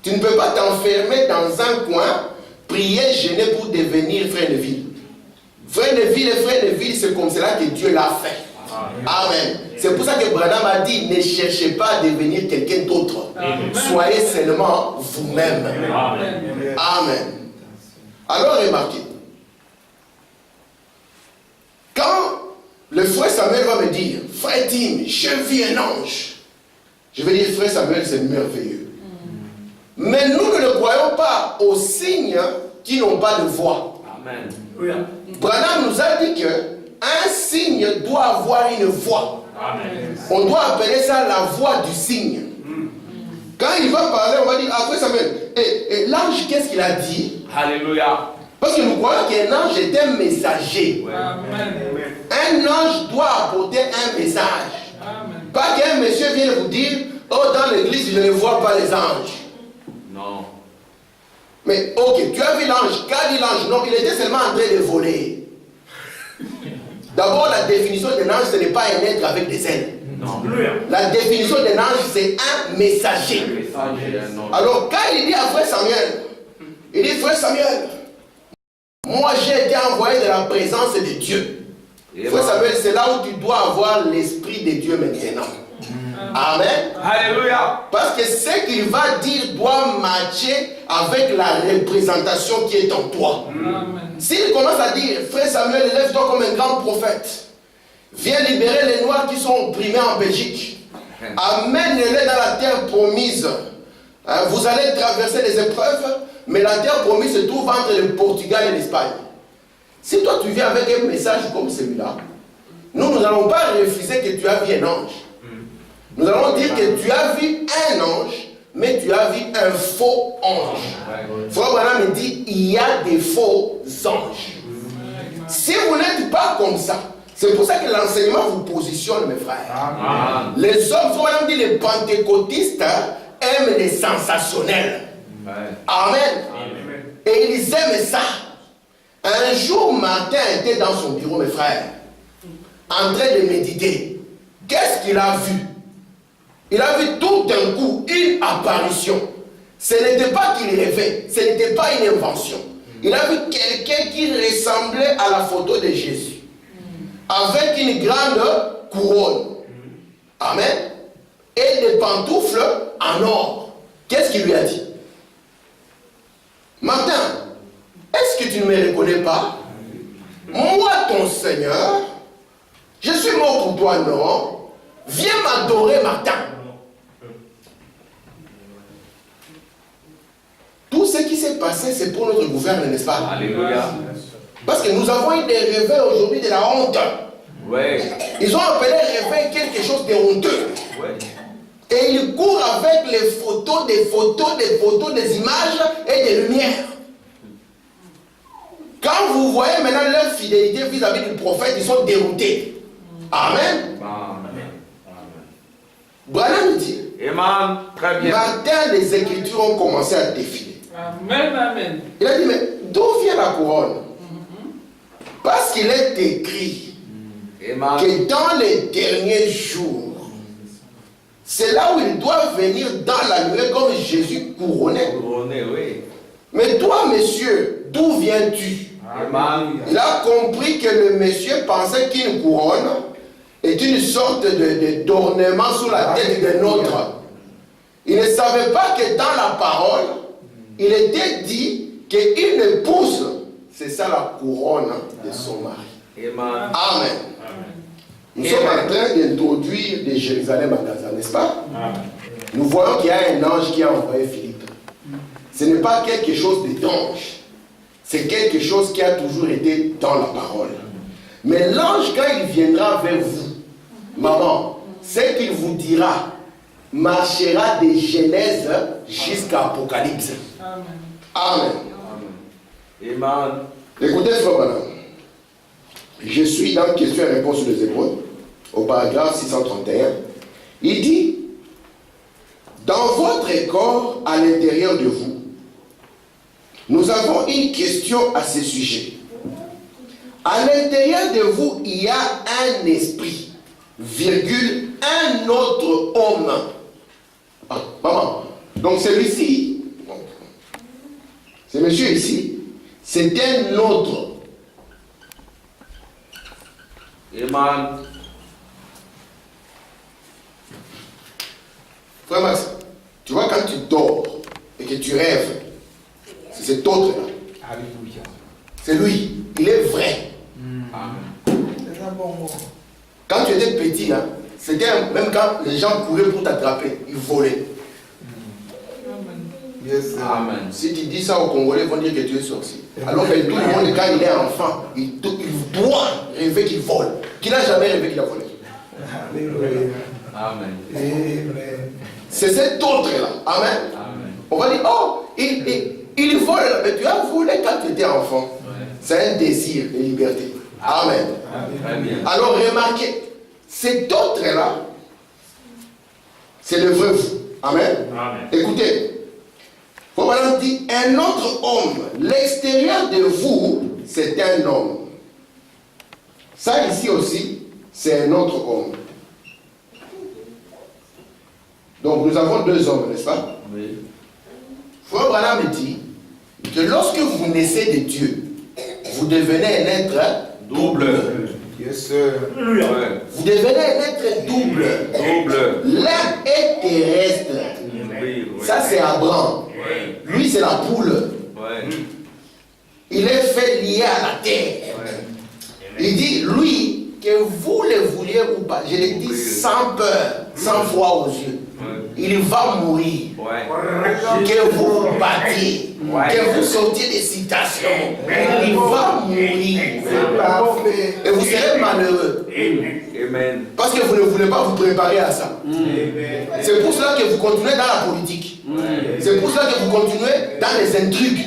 Tu ne peux pas t'enfermer dans un coin, prier, jeûner pour devenir frère de ville. Frère de ville et frère de ville, c'est comme cela que Dieu l'a fait. Amen. C'est pour ça que Branham a dit, ne cherchez pas à devenir quelqu'un d'autre. Soyez seulement vous-même. Amen. Amen. Alors remarquez, quand le frère Samuel va me dire, frère Tim, j'ai vu un ange, je vais dire, frère Samuel, c'est merveilleux. Mais nous ne croyons pas aux signes qui n'ont pas de voix. Amen. Branham nous a dit qu'un signe doit avoir une voix. Amen. On doit appeler ça la voix du signe. Quand il va parler, on va dire, après Samuel, et l'ange, qu'est-ce qu'il a dit? Alléluia. Parce que nous croyons qu'un ange est un messager. Amen. Un ange doit apporter un message. Amen. Pas qu'un monsieur vienne vous dire, oh, dans l'église, je ne vois pas les anges. Non. Mais ok, tu as vu l'ange. Qu'a dit l'ange? Non, il était seulement en train de voler. D'abord, la définition d'un ange, ce n'est pas un être avec des ailes. Non. La définition d'un ange, c'est un messager. Alors, quand il dit à frère Samuel, il dit, frère Samuel, moi j'ai été envoyé de la présence de Dieu. Frère Samuel, c'est là où tu dois avoir l'esprit de Dieu maintenant. Amen. Alléluia. Parce que ce qu'il va dire doit matcher avec la représentation qui est en toi. Amen. S'il commence à dire, frère Samuel, lève-toi comme un grand prophète. Viens libérer les Noirs qui sont opprimés en Belgique. Amène-les dans la terre promise. Vous allez traverser les épreuves, mais la terre promise se trouve entre le Portugal et l'Espagne. Si toi tu viens avec un message comme celui-là, nous n'allons pas refuser que tu as vu un ange. Nous allons dire que tu as vu un ange, mais tu as vu un faux ange. Frère Branham me dit, il y a des faux anges. Si vous n'êtes pas comme ça, c'est pour ça que l'enseignement vous positionne, mes frères. Amen. Les hommes, Frère Branham dit, les pentecôtistes aiment les sensationnels. Amen. Et ils aiment ça. Un jour, Martin était dans son bureau, mes frères, en train de méditer. Qu'est-ce qu'il a vu? Il a vu tout d'un coup une apparition. Ce n'était pas qu'il rêvait, ce n'était pas une invention. Il a vu quelqu'un qui ressemblait à la photo de Jésus, avec une grande couronne. Amen. Et des pantoufles en or. Qu'est-ce qu'il lui a dit? Martin, est-ce que tu ne me reconnais pas? Moi, ton Seigneur, je suis mort pour toi, non? Viens m'adorer, Martin. Tout ce qui s'est passé, c'est pour notre gouvernement, n'est-ce pas? Alléluia. Parce que nous avons eu des réveils aujourd'hui de la honte. Ouais. Ils ont appelé réveil quelque chose de honteux. Ouais. Et ils courent avec les photos, des photos, des photos, des images et des lumières. Quand vous voyez maintenant leur fidélité vis-à-vis du prophète, ils sont déroutés. Amen. Amen. Branham dit, Amen. Très bien. matin, les Écritures ont commencé à défiler. Amen, amen. Il a dit, mais d'où vient la couronne? Parce qu'il est écrit Amen. que dans les derniers jours, c'est là où il doit venir dans la nuée comme Jésus couronné. Couronné, oui. Mais toi, monsieur, d'où viens-tu? Amen. Il a compris que le monsieur pensait qu'une couronne est une sorte d'ornement sous la tête d'un autre. Il ne savait pas que dans la parole, il était dit qu'une épouse, c'est ça la couronne de son mari. Amen. Amen. Nous sommes en train d'introduire de Jérusalem à Gaza, n'est-ce pas? Nous voyons qu'il y a un ange qui a envoyé Philippe. Ce n'est pas quelque chose d'étrange. C'est quelque chose qui a toujours été dans la parole. Mais l'ange, quand il viendra vers vous, maman, c'est qu'il vous dira, marchera de Genèse jusqu'à Apocalypse. Amen. Amen. Amen. Écoutez, frère Branham. Je suis dans question et réponse sur les Hébreux, au paragraphe 631. Il dit, dans votre corps, à l'intérieur de vous, nous avons une question à ce sujet. À l'intérieur de vous, il y a un esprit, virgule, un autre homme. Ah, maman, donc celui-ci, ce monsieur ici, c'est un autre. Amen. Frère Max, tu vois quand tu dors et que tu rêves, c'est cet autre-là. Alléluia. C'est lui. Il est vrai. Amen. C'est un bon mot. Quand tu étais petit, là, c'était même quand les gens couraient pour t'attraper, ils volaient. Yes, sir. Amen. Si tu dis ça aux Congolais, ils vont dire que tu es sorcier. Alors que tout le monde, quand il est enfant, il doit rêver qu'il vole. Qu'il n'a jamais rêvé qu'il a volé. Alléluia. Amen. Amen. C'est cet autre-là. Amen. Amen. On va dire, oh, il vole là. Mais tu as volé quand tu étais enfant. Ouais. C'est un désir de liberté. Amen. Très bien. Alors remarquez, cet autre-là, c'est le vrai vous. Amen. Amen. Écoutez, Paul dit un autre homme. L'extérieur de vous, c'est un homme. Ça ici aussi, c'est un autre homme. Donc nous avons deux hommes, n'est-ce pas? Oui. Frère Branham dit que lorsque vous naissez de Dieu, vous devenez un être Double. Yes, sir. Alléluia. Ouais. Vous devenez un être double. Double. L'un est terrestre. Oui, oui. Ça c'est Abraham. Ouais. Lui c'est la poule. Ouais. Il est fait lié à la terre. Ouais. Il dit, lui, que vous le vouliez ou pas, je le dis sans peur, sans froid aux yeux. Ouais. il va mourir. Ouais. Que vous vous battiez, que vous sortiez des citations, il va mourir. Et vous serez malheureux. Amen. Parce que vous ne voulez pas vous préparer à ça. C'est pour cela que vous continuez dans la politique. C'est pour cela que vous continuez dans les intrigues.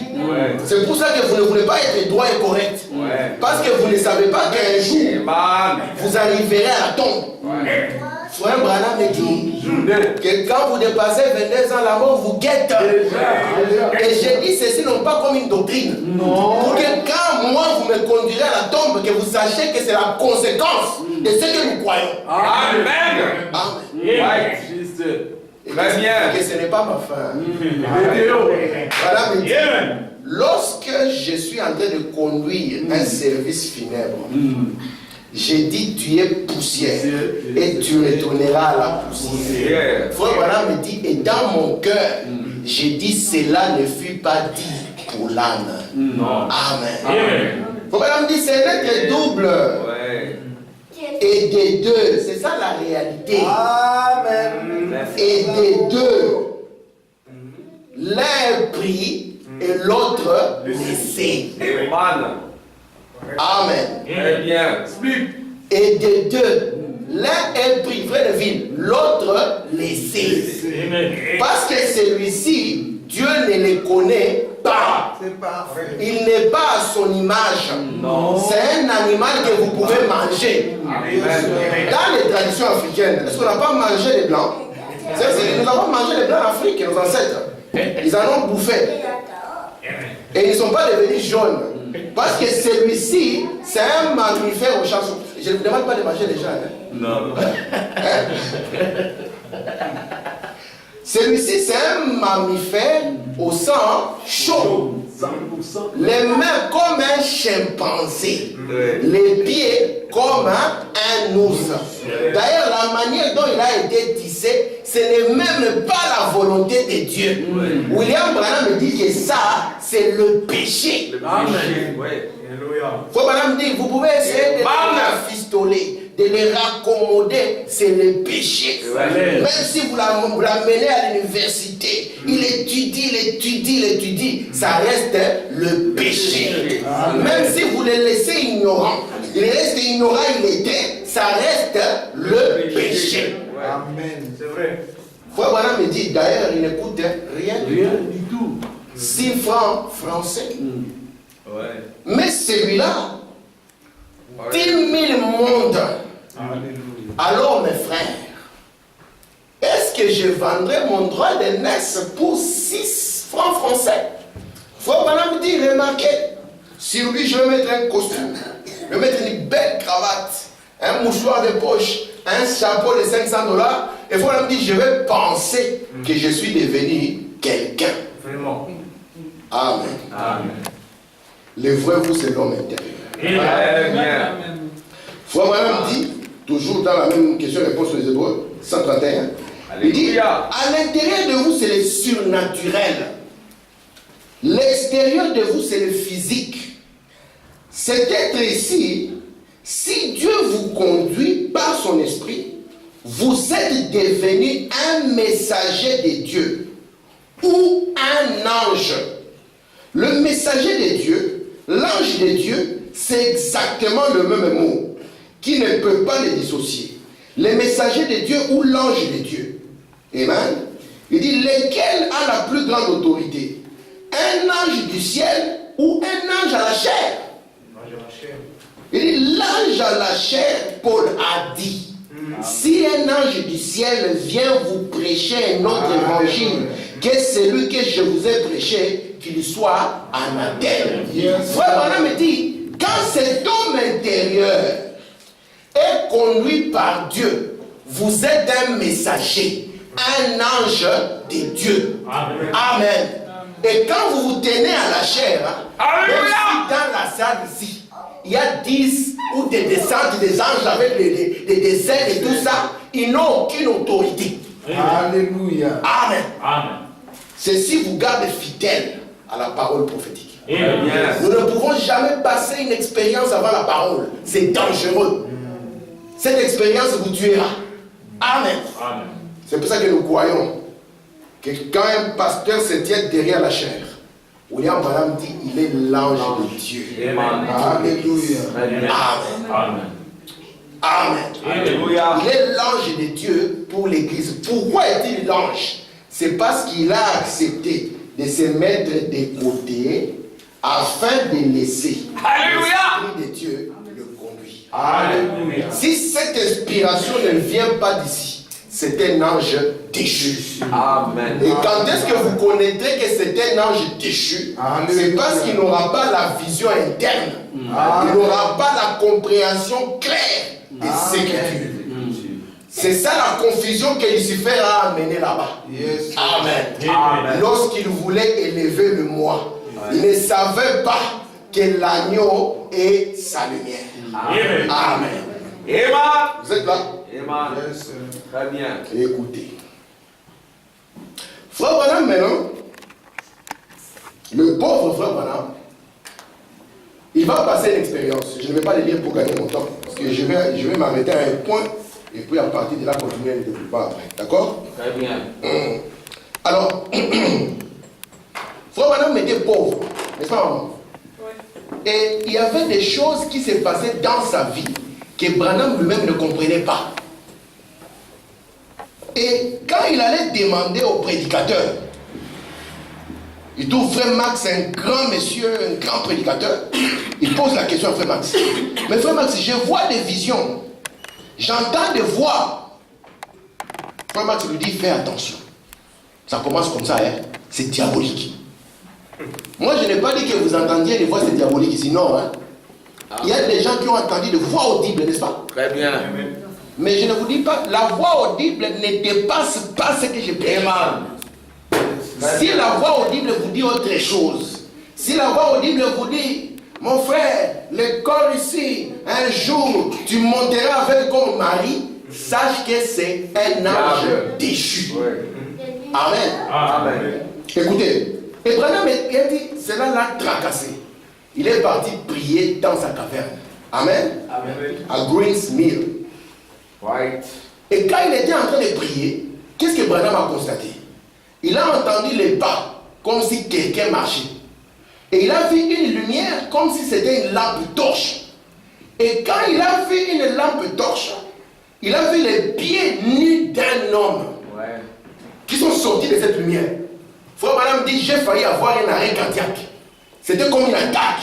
C'est pour cela que vous ne voulez pas être droit et correct. Parce que vous ne savez pas qu'un jour, vous arriverez à la tombe. Frère Branham me dit que quand vous dépassez 22 ans, la mort vous guette. Et j'ai dit ceci non pas comme une doctrine. Pour que quand moi vous me conduirez à la tombe, que vous sachiez que c'est la conséquence de ce que nous croyons. Amen. Amen. Ouais. Et Très bien. que ce n'est pas ma fin. Voilà, me dit, lorsque je suis en train de conduire un service funèbre, j'ai dit tu es poussière et tu retourneras à la poussière. Frère voilà me dit, et dans mon cœur, j'ai dit cela ne fut pas dit pour l'âne. Amen. Frère voilà me dit c'est un être double. Ouais. Et des deux, c'est ça la réalité. Amen. Et des deux, l'un est pris et l'autre laissé. Amen. Amen. Très bien. Et des deux, l'un est pris, frère de ville, l'autre laissé. Parce que celui-ci, Dieu ne le connaît pas. C'est parfait. Il n'est pas à son image. Non. C'est un animal que vous pouvez manger. Amen. Dans les traditions africaines, est-ce qu'on n'a pas mangé les blancs? Nous avons mangé les blancs en Afrique, nos ancêtres. Ils en ont bouffé. Et ils ne sont pas devenus jaunes. Parce que celui-ci, c'est un mammifère au chanson. Je ne vous demande pas de manger les gens. Non. Celui-ci, c'est un mammifère au sang chaud. Les mains comme un chimpanzé. Les pieds comme un ours. D'ailleurs, la manière dont il a été tissé, ce n'est même pas la volonté de Dieu. William Branham me dit que ça, c'est le péché. Faut Branham dire, vous pouvez essayer de le fistoler, de le raccommoder, c'est le péché. Même si vous l'amenez à l'université, il étudie, ça reste le péché. Même si vous le laissez ignorant, il reste ignorant, il était, ça reste le péché. Amen. C'est vrai. Frère Branham me dit, d'ailleurs, il n'écoute rien du tout. 6 francs français. Mais celui-là, 10 000 mondes. Alors, mes frères, est-ce que je vendrai mon droit de naissance pour 6 francs français? Frère Branham me dit, remarquez, sur lui, je vais mettre un costume, je vais mettre une belle cravate, un mouchoir de poche, un chapeau de $500. Et Frère Branham me dit, je vais penser que je suis devenu quelqu'un. Vraiment. Amen. Amen. Le vrai vous, c'est l'homme intérieur. Amen. Frère Branham dit, toujours dans la même question-réponse aux Hébreux, 131, il dit, à l'intérieur de vous, c'est le surnaturel. L'extérieur de vous, c'est le physique. Cet être ici, si Dieu vous conduit par son esprit, vous êtes devenu un messager de Dieu ou un ange. Le messager de Dieu, l'ange de Dieu, c'est exactement le même mot qui ne peut pas les dissocier. Le messager de Dieu ou l'ange de Dieu. Amen. Il dit, lequel a la plus grande autorité? Un ange du ciel ou un ange à la chair? Il dit, l'ange à la chair, Paul a dit, si un ange du ciel vient vous prêcher un autre évangile que celui que je vous ai prêché, qu'il soit anathème. Frère Branham me dit, quand cet homme intérieur est conduit par Dieu, vous êtes un messager, un ange de Dieu. Amen. Amen. Et quand vous vous tenez à la chair, même si dans la salle ici, il y a 10 ou des descentes des anges avec des ailes et tout ça, ils n'ont aucune autorité. Alléluia. Amen. Amen. Ceci vous garde fidèle à la parole prophétique. Amen. Nous ne pouvons jamais passer une expérience avant la parole. C'est dangereux. Cette expérience vous tuera. Amen. Amen. C'est pour ça que nous croyons que quand un pasteur se tient derrière la chair, William Branham dit il est l'ange de Dieu. Amen. Alléluia. Très bien. Amen. Amen. Amen. Alléluia. Il est l'ange de Dieu pour l'église. Pourquoi est-il l'ange? C'est parce qu'il a accepté de se mettre de côté afin de laisser l'Esprit de Dieu le conduire. Alléluia. Si cette inspiration ne vient pas d'ici, c'est un ange déchu. Amen. Et quand est-ce que vous connaîtrez que c'est un ange déchu? C'est parce qu'il n'aura pas la vision interne. Il n'aura pas la compréhension claire des Écritures. C'est ça la confusion que Lucifer a amenée là-bas. Yes. Amen. Amen. Lorsqu'il voulait élever le moi, il ne savait pas que l'agneau est sa lumière. Amen. Amen. Amen. Vous êtes là? Amen. Yes. Très bien. Écoutez. Frère Branham, maintenant, le pauvre frère Branham, il va passer une expérience. Je ne vais pas le lire pour gagner mon temps, parce que je vais m'arrêter à un point, et puis à partir de là, continuer le développement après. D'accord? Très bien. Alors, frère Branham était pauvre, n'est-ce pas, maman? Et il y avait des choses qui se passaient dans sa vie que Branham lui-même ne comprenait pas. Et quand il allait demander au prédicateur, il trouve frère Max un grand monsieur, un grand prédicateur, il pose la question à frère Max. Mais frère Max, je vois des visions, j'entends des voix. Frère Max lui dit, fais attention. Ça commence comme ça, hein? C'est diabolique. Moi, je n'ai pas dit que vous entendiez des voix, c'est diabolique ici, non. Hein? Il y a des gens qui ont entendu des voix audibles, n'est-ce pas? Très bien. Mais je ne vous dis pas, la voix audible ne dépasse pas ce que je prêche. Si la voix audible vous dit autre chose, si la voix audible vous dit, mon frère, le corps ici, un jour, tu monteras avec ton mari, sache que c'est un ange déchu. Amen. Amen. Écoutez, et Branham a dit, cela l'a tracassé. Il est parti prier dans sa caverne. Amen. Amen. À Greens Mill. Right. Et quand il était en train de prier, qu'est-ce que Branham a constaté? Il a entendu les pas, comme si quelqu'un marchait. Et il a vu une lumière, comme si c'était une lampe torche. Et quand il a vu une lampe torche, il a vu les pieds nus d'un homme Ouais. qui sont sortis de cette lumière. Frère Branham dit, j'ai failli avoir un arrêt cardiaque. C'était comme une attaque.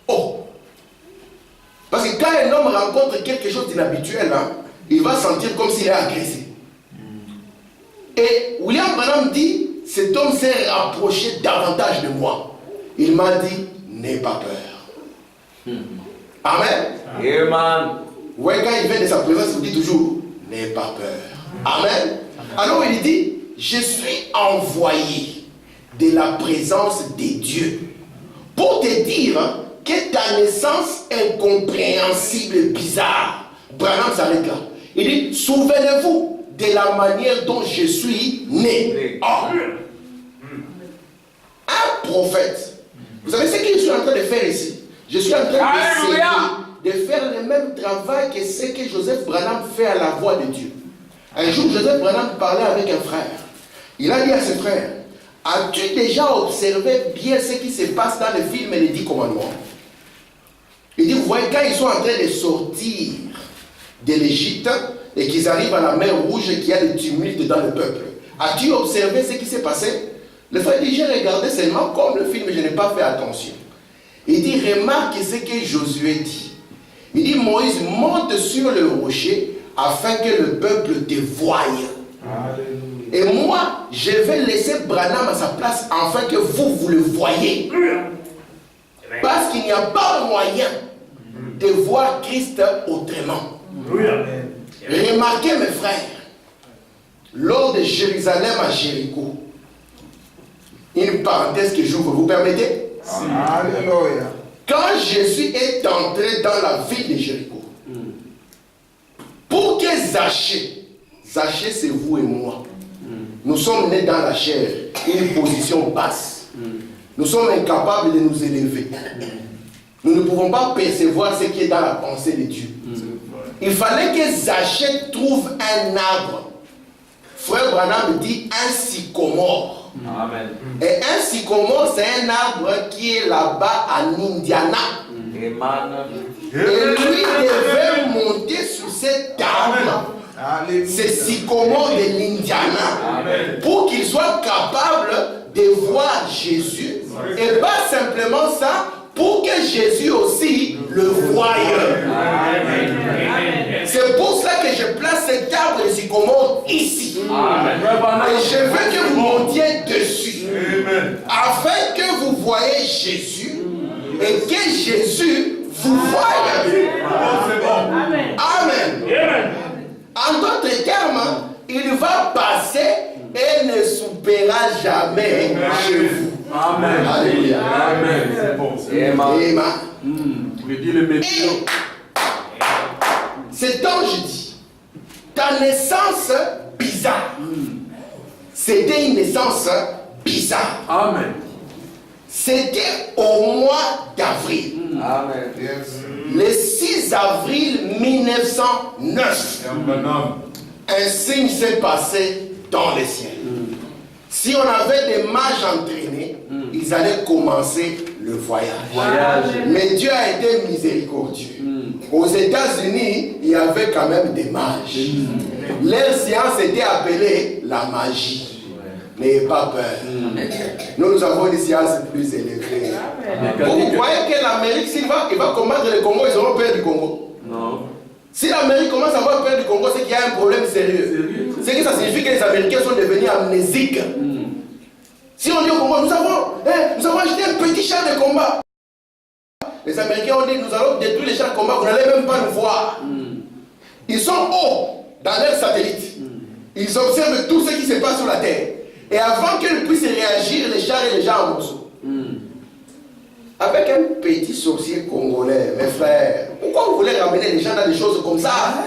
Oh! Parce que quand un homme rencontre quelque chose d'inhabituel, hein, il va sentir comme s'il est agressé. Et William Branham dit, cet homme s'est rapproché davantage de moi. Il m'a dit, n'aie pas peur. Amen. Amen. Ouais, quand il vient de sa présence, il vous dit toujours, n'aie pas peur. Amen. Alors il dit, je suis envoyé de la présence de Dieu pour te dire que ta naissance incompréhensible, bizarre. Branham s'arrête là. Il dit, souvenez-vous de la manière dont je suis né. Oh. Un prophète. Vous savez ce que je suis en train de faire ici? Je suis en train de faire le même travail que ce que Joseph Branham fait à la voix de Dieu. Un jour, Joseph Branham parlait avec un frère. Il a dit à ce frère, as-tu déjà observé bien ce qui se passe dans le film Les 10 commandements? Il dit, vous voyez, quand ils sont en train de sortir de l'Égypte et qu'ils arrivent à la mer Rouge et qu'il y a des tumultes dans le peuple, as-tu observé ce qui s'est passé? Le frère dit, j'ai regardé seulement comme le film, je n'ai pas fait attention. Il dit, remarque ce que Josué dit. Il dit, Moïse monte sur le rocher afin que le peuple te voie. Et moi, je vais laisser Branham à sa place afin que vous le voyez. Parce qu'il n'y a pas moyen de voir Christ autrement. Remarquez mes frères, lors de Jérusalem à Jéricho, une parenthèse que j'ouvre, vous permettez? Alléluia. Quand Jésus est entré dans la ville de Jéricho, pour que Zachée c'est vous et moi, nous sommes nés dans la chair, une position basse. Nous sommes incapables de nous élever. Nous ne pouvons pas percevoir ce qui est dans la pensée de Dieu. Il fallait que Zachée trouve un arbre Frère Branham dit un sycomore. Amen. Et un sycomore, c'est un arbre qui est là-bas en Indiana. Amen. Et lui devait monter sur cet arbre. C'est sycomore de l'Indiana. Pour qu'il soit capable de voir Jésus. Et pas simplement ça, pour que Jésus aussi le voie. C'est pour cela que je place cet arbre de sycomore ici. Et je veux que vous montiez dessus. Afin que vous voyez Jésus et que Jésus vous voie. Amen. En d'autres termes, il va passer et ne soupera jamais chez vous. Amen. Alléluia. Amen. C'est bon. Amen. Je dis le métier. Cet ange dit, ta naissance bizarre. C'était une naissance bizarre. Amen. C'était au mois d'avril. Amen. Le 6 avril 1909. Un signe s'est passé dans les ciels. Si on avait des mages entraînés, ils allaient commencer le voyage. Mais Dieu a été miséricordieux. Aux États-Unis, il y avait quand même des mages. Leur science était appelée la magie. N'ayez pas peur. Nous avons une science plus élevée. Vous croyez que l'Amérique, s'il va combattre le Congo, ils auront peur du Congo? Non. Si l'Amérique commence à avoir peur du Congo, c'est qu'il y a un problème sérieux. C'est que ça signifie que les Américains sont devenus amnésiques. Si on dit au Congo, nous avons acheté un petit char de combat. Les Américains ont dit, nous allons détruire les chars de combat, vous n'allez même pas nous voir. Ils sont hauts dans leur satellite. Ils observent tout ce qui se passe sur la terre. Et avant qu'ils puissent réagir, les chars et les gens en morceaux. Avec un petit sorcier congolais, mes frères, pourquoi vous voulez ramener les gens dans des choses comme ça?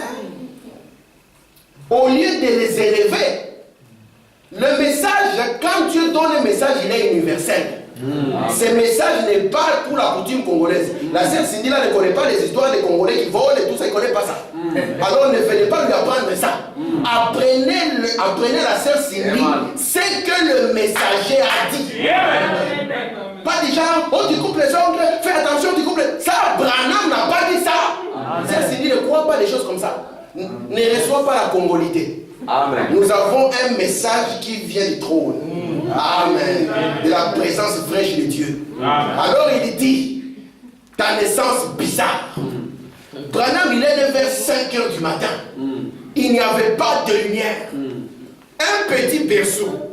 Au lieu de les élever, le message, quand Dieu donne un message, il est universel. Ce message n'est pas pour la coutume congolaise. La sœur Cindy là ne connaît pas les histoires des Congolais qui volent et tout ça, elle ne connaît pas ça. Alors ne venez pas lui apprendre ça. Apprenez la sœur Cindy ce que le messager a dit. Pas déjà, oh tu coupes les ongles, fais attention, tu coupes les... Ça, Branham n'a pas dit ça. Sœur Cindy ne croit pas des choses comme ça. Ne reçoit pas la congolité. Amen. Nous avons un message qui vient du trône. Amen. De la présence fraîche de Dieu. Alors il dit, ta naissance bizarre. Branham, il est né vers 5 heures du matin. Il n'y avait pas de lumière. Un petit berceau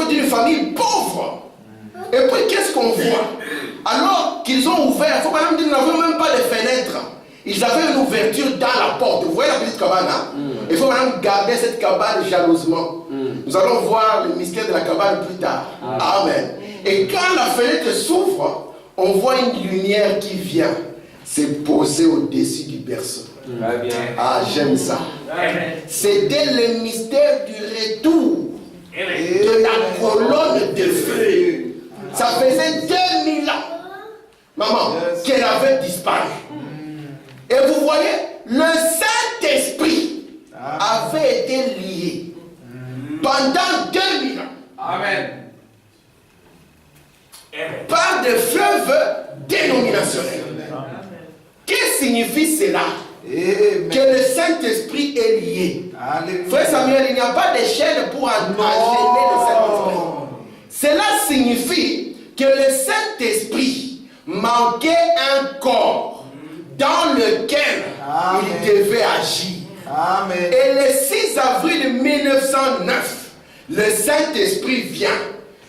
d'une famille pauvre. Et puis qu'est-ce qu'on voit? Alors qu'ils ont ouvert, il faut quand même dire, nous n'avons même pas de fenêtres. Ils avaient une ouverture dans la porte. Vous voyez la petite cabane, hein? Il faut maintenant garder cette cabane jalousement. Nous allons voir le mystère de la cabane plus tard. Amen. Et quand la fenêtre s'ouvre, on voit une lumière qui vient se poser au-dessus du berceau. Ah, j'aime ça. C'était le mystère du retour de la colonne de feu. Ça faisait 2000 ans, maman, qu'elle avait disparu. Et vous voyez, le Saint-Esprit avait été lié pendant 2000 ans. Amen. Par des fleuves dénominationnels. Qu'est-ce que signifie cela? Que le Saint-Esprit est lié. Frère Samuel, il n'y a pas de chaîne pour enchaîner le Saint-Esprit. Cela signifie que le Saint-Esprit manquait un corps dans lequel il devait agir. Amen. Et le 6 avril 1909, le Saint-Esprit vient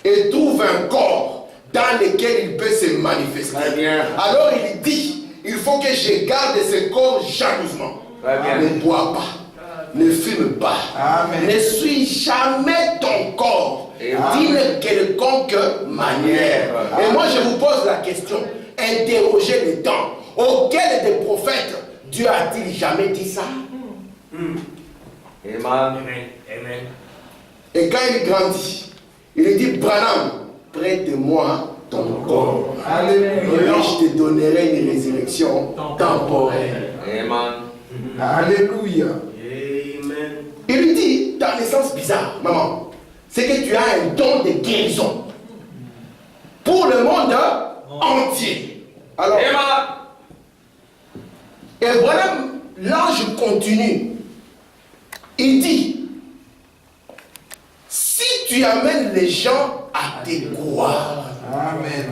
et trouve un corps dans lequel il peut se manifester. Alors il dit, il faut que je garde ce corps jalousement. Ne bois pas, ne fume pas, ne suis jamais ton corps d'une quelconque manière. Et moi je vous pose la question, interrogez le temps. Auquel des prophètes Dieu a-t-il jamais dit ça? Amen. Et quand il grandit, il dit, Branham, prête-moi ton corps. Alléluia. Et je te donnerai une résurrection temporaire. Amen. Alléluia. Amen. Il lui dit, ta maman, c'est que tu as un don de guérison pour le monde entier. Alors, et voilà, l'ange continue. Il dit, si tu amènes les gens à te croire, Amen.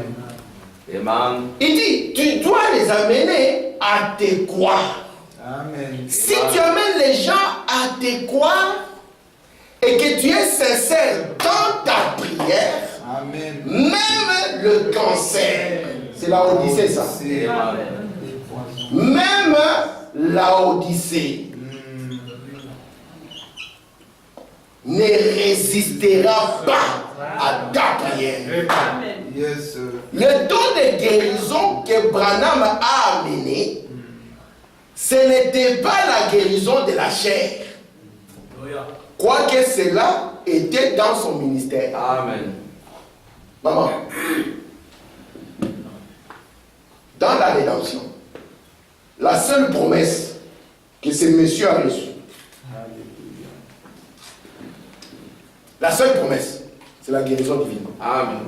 il dit, tu dois les amener à te croire. Amen. Si tu amènes les gens à te croire et que tu es sincère dans ta prière, Amen. même le cancer, c'est la Odyssée ça, Amen. même la Odyssée ne résistera pas à ta prière. Yes, sir. Le don de guérison que Branham a amené, ce n'était pas la guérison de la chair. Quoique cela était dans son ministère. Amen. Maman, dans la rédemption, la seule promesse que ce monsieur a reçue, la seule promesse, c'est la guérison divine. Amen.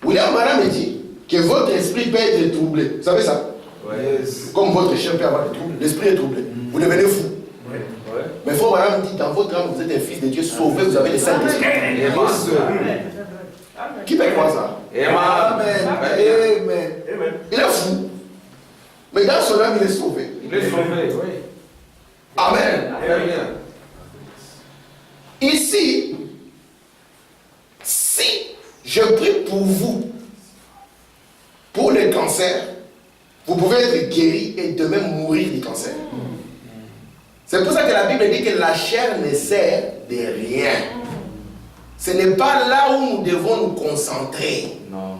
William Branham dit que votre esprit peut être troublé. Vous savez ça? Yes. Comme votre chair peut avoir des troubles, l'esprit est troublé. Vous devenez fou. Ouais. Mais Frère Branham dit, dans votre âme, vous êtes un fils de Dieu sauvé, vous avez le Saint-Esprit. Yes, sir. Qui peut croire ça? Amen. Amen. Il est fou. Mais dans son âme, il est sauvé. Il est sauvé. Amen. Très bien. Ici, si je prie pour vous, pour le cancer, vous pouvez être guéri et de même mourir du cancer. C'est pour ça que la Bible dit que la chair ne sert de rien. Ce n'est pas là où nous devons nous concentrer. Non.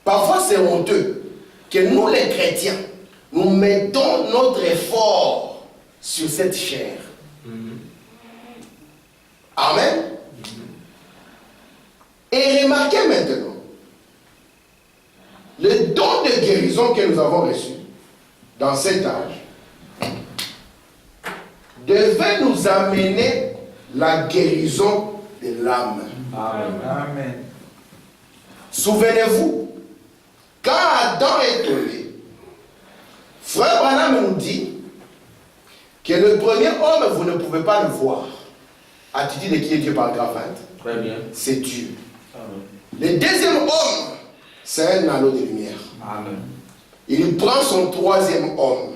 Parfois, c'est honteux que nous, les chrétiens, nous mettons notre effort sur cette chair. Amen. Et remarquez maintenant, le don de guérison que nous avons reçu dans cet âge devait nous amener la guérison de l'âme. Amen. Amen. Souvenez-vous, quand Adam est tombé, Frère Branham nous dit que le premier homme, vous ne pouvez pas le voir. Attitude de qui est Dieu par grave 20. Très bien. C'est Dieu. Amen. Le deuxième homme, c'est un anneau de lumière. Amen. Il prend son troisième homme,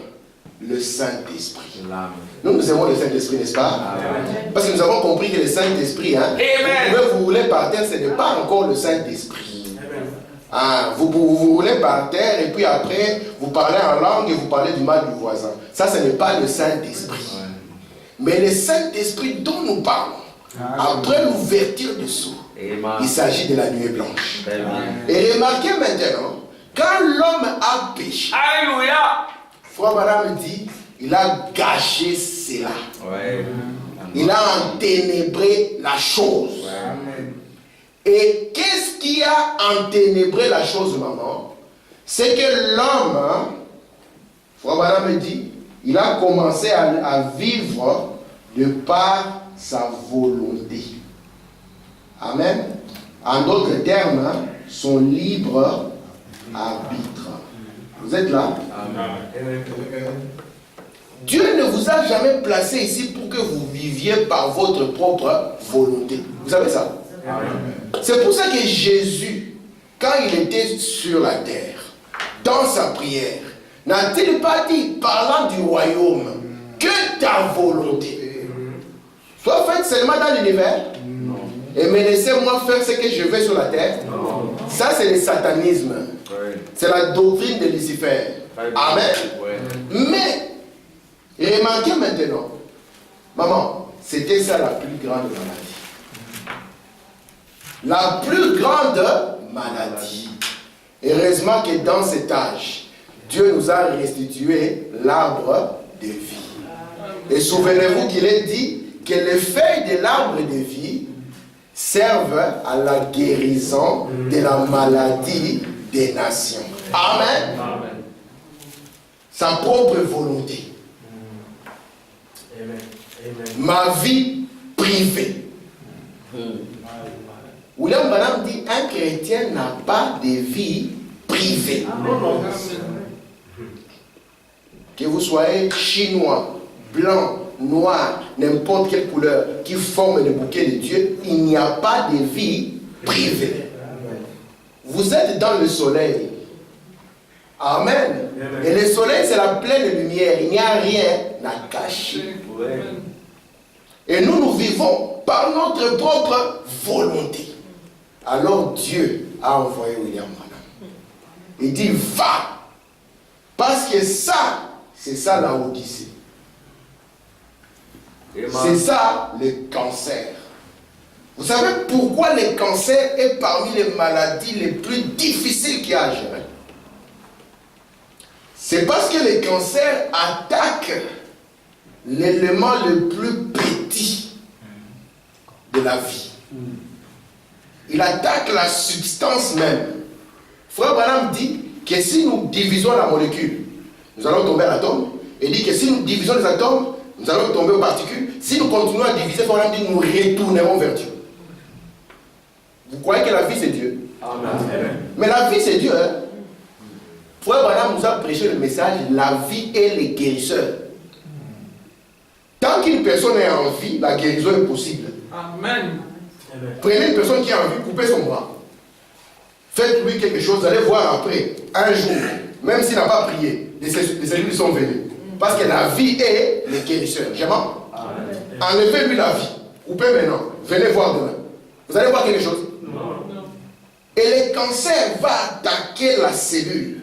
le Saint-Esprit. Amen. Nous aimons le Saint-Esprit, n'est-ce pas? Amen. Parce que nous avons compris que le Saint-Esprit, hein, Amen. vous pouvez vous rouler par terre, ce n'est pas encore le Saint-Esprit. Ah, vous roulez par terre et puis après, vous parlez en langue et vous parlez du mal du voisin. Ça, ce n'est pas le Saint-Esprit. Ouais. Mais le Saint-Esprit dont nous parlons, après l'ouverture du sceau, Amen. il s'agit de la nuée blanche. Très bien. Et remarquez maintenant, quand l'homme a péché, Alléluia. Frère Madame dit, il a gâché cela. Ouais. Il a enténébré la chose. Amen. Et qu'est-ce qui a enténébré la chose, maman? C'est que l'homme, hein, Frère Madame dit, il a commencé à vivre de par sa volonté. Amen. En d'autres termes, hein, son libre arbitre. Vous êtes là? Amen. Dieu ne vous a jamais placé ici pour que vous viviez par votre propre volonté. Vous savez ça? Amen. C'est pour ça que Jésus, quand il était sur la terre, dans sa prière, n'a-t-il pas dit, parlant du royaume, que ta volonté soit faite seulement dans l'univers et me laissez-moi faire ce que je veux sur la terre? Ça, c'est le satanisme. Ouais. C'est la doctrine de Lucifer. Amen. Ouais. Mais, remarquez maintenant, maman, c'était ça la plus grande maladie. La plus grande maladie. Heureusement que dans cet âge, Dieu nous a restitué l'arbre de vie. Et souvenez-vous qu'il est dit que les feuilles de l'arbre de vie servent à la guérison de la maladie des nations. Amen. Amen. Sa propre volonté. ma vie privée. William Branham dit un chrétien n'a pas de vie privée. Que vous soyez chinois, blanc, noir, n'importe quelle couleur qui forme le bouquet de Dieu, il n'y a pas de vie privée. Vous êtes dans le soleil. Amen. Et le soleil, c'est la pleine lumière. Il n'y a rien à cacher. Et nous vivons par notre propre volonté. Alors Dieu a envoyé William Branham. Il dit, va. Parce que ça, c'est ça la Odyssée. C'est ça le cancer. Vous savez pourquoi le cancer est parmi les maladies les plus difficiles qu'il y a à gérer? C'est parce que le cancer attaque l'élément le plus petit de la vie. Il attaque la substance même. Frère Branham dit que si nous divisons la molécule, nous allons tomber à l'atome. Il dit que si nous divisons les atomes, nous allons tomber aux particules. Si nous continuons à diviser, Frère Branham dit nous retournerons vers Dieu. Vous croyez que la vie c'est Dieu? Amen. Mais la vie c'est Dieu. Hein? Frère Branham nous a prêché le message, la vie est le guérisseur. Tant qu'une personne est en vie, la guérison est possible. Amen. Prenez une personne qui est en vie, coupez son bras. Faites-lui quelque chose, allez voir après, un jour, même s'il n'a pas prié, les cellules sont venues. Parce que la vie est le guérisseur. J'aime. Enlevez-lui la vie. Coupez maintenant. Venez voir demain. Vous allez voir quelque chose? Non. Et le cancer va attaquer la cellule.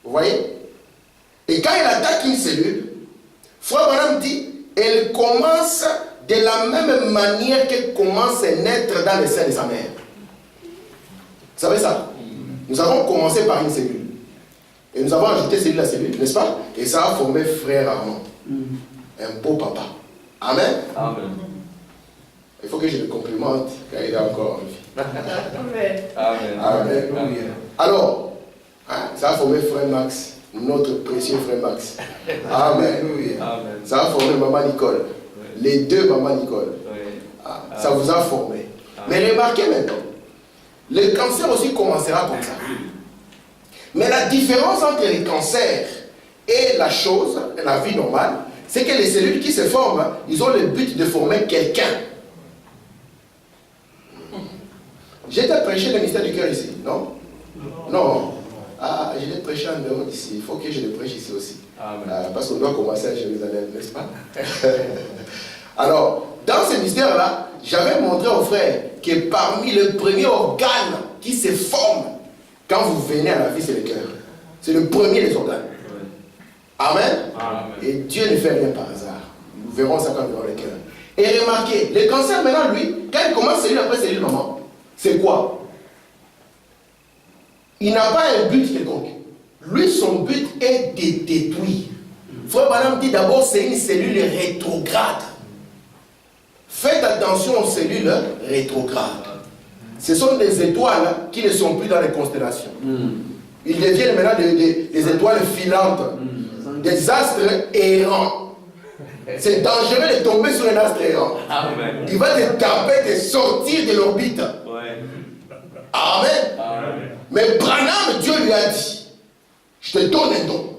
Vous voyez? Et quand il attaque une cellule, Frère Branham dit, elle commence de la même manière qu'elle commence à naître dans le sein de sa mère. Vous savez ça? Nous avons commencé par une cellule. Et nous avons ajouté cellule à cellule, n'est-ce pas? Et ça a formé frère Armand. Un beau papa. Amen? Amen. Il faut que je le complimente car il est encore en vie. Amen. Amen. Amen. Alors, hein, ça a formé frère Max, notre précieux frère Max. Amen. Amen. Ça a formé maman Nicole. Les deux maman Nicole. Ah, ça vous a formé. Mais remarquez maintenant, le cancer aussi commencera comme ça. Mais la différence entre le cancer et la chose, la vie normale, c'est que les cellules qui se forment, ils ont le but de former quelqu'un. J'ai été prêcher le mystère du cœur ici, non? Non. Ah, je l'ai prêché en dehors d'ici. Il faut que je le prêche ici aussi. Parce qu'on doit commencer à Jérusalem, n'est-ce pas? Alors, dans ce mystère-là, j'avais montré aux frères que parmi les premiers organes qui se forment quand vous venez à la vie, c'est le cœur. C'est le premier des organes. Amen. Amen. Et Dieu ne fait rien par hasard. Nous verrons ça quand nous verrons le cœur. Et remarquez, le cancer maintenant, lui, quand il commence cellule après cellule, maman, c'est quoi? Il n'a pas un but quelconque. Lui, son but est de détruire. Frère Branham dit d'abord, c'est une cellule rétrograde. Faites attention aux cellules rétrogrades. Ce sont des étoiles qui ne sont plus dans les constellations. Ils deviennent maintenant des étoiles filantes, des astres errants. C'est dangereux de tomber sur un astre errant. Amen. Il va te taper, te sortir de l'orbite. Ouais. Amen. Amen. Mais Branham, Dieu lui a dit, je te donne un don.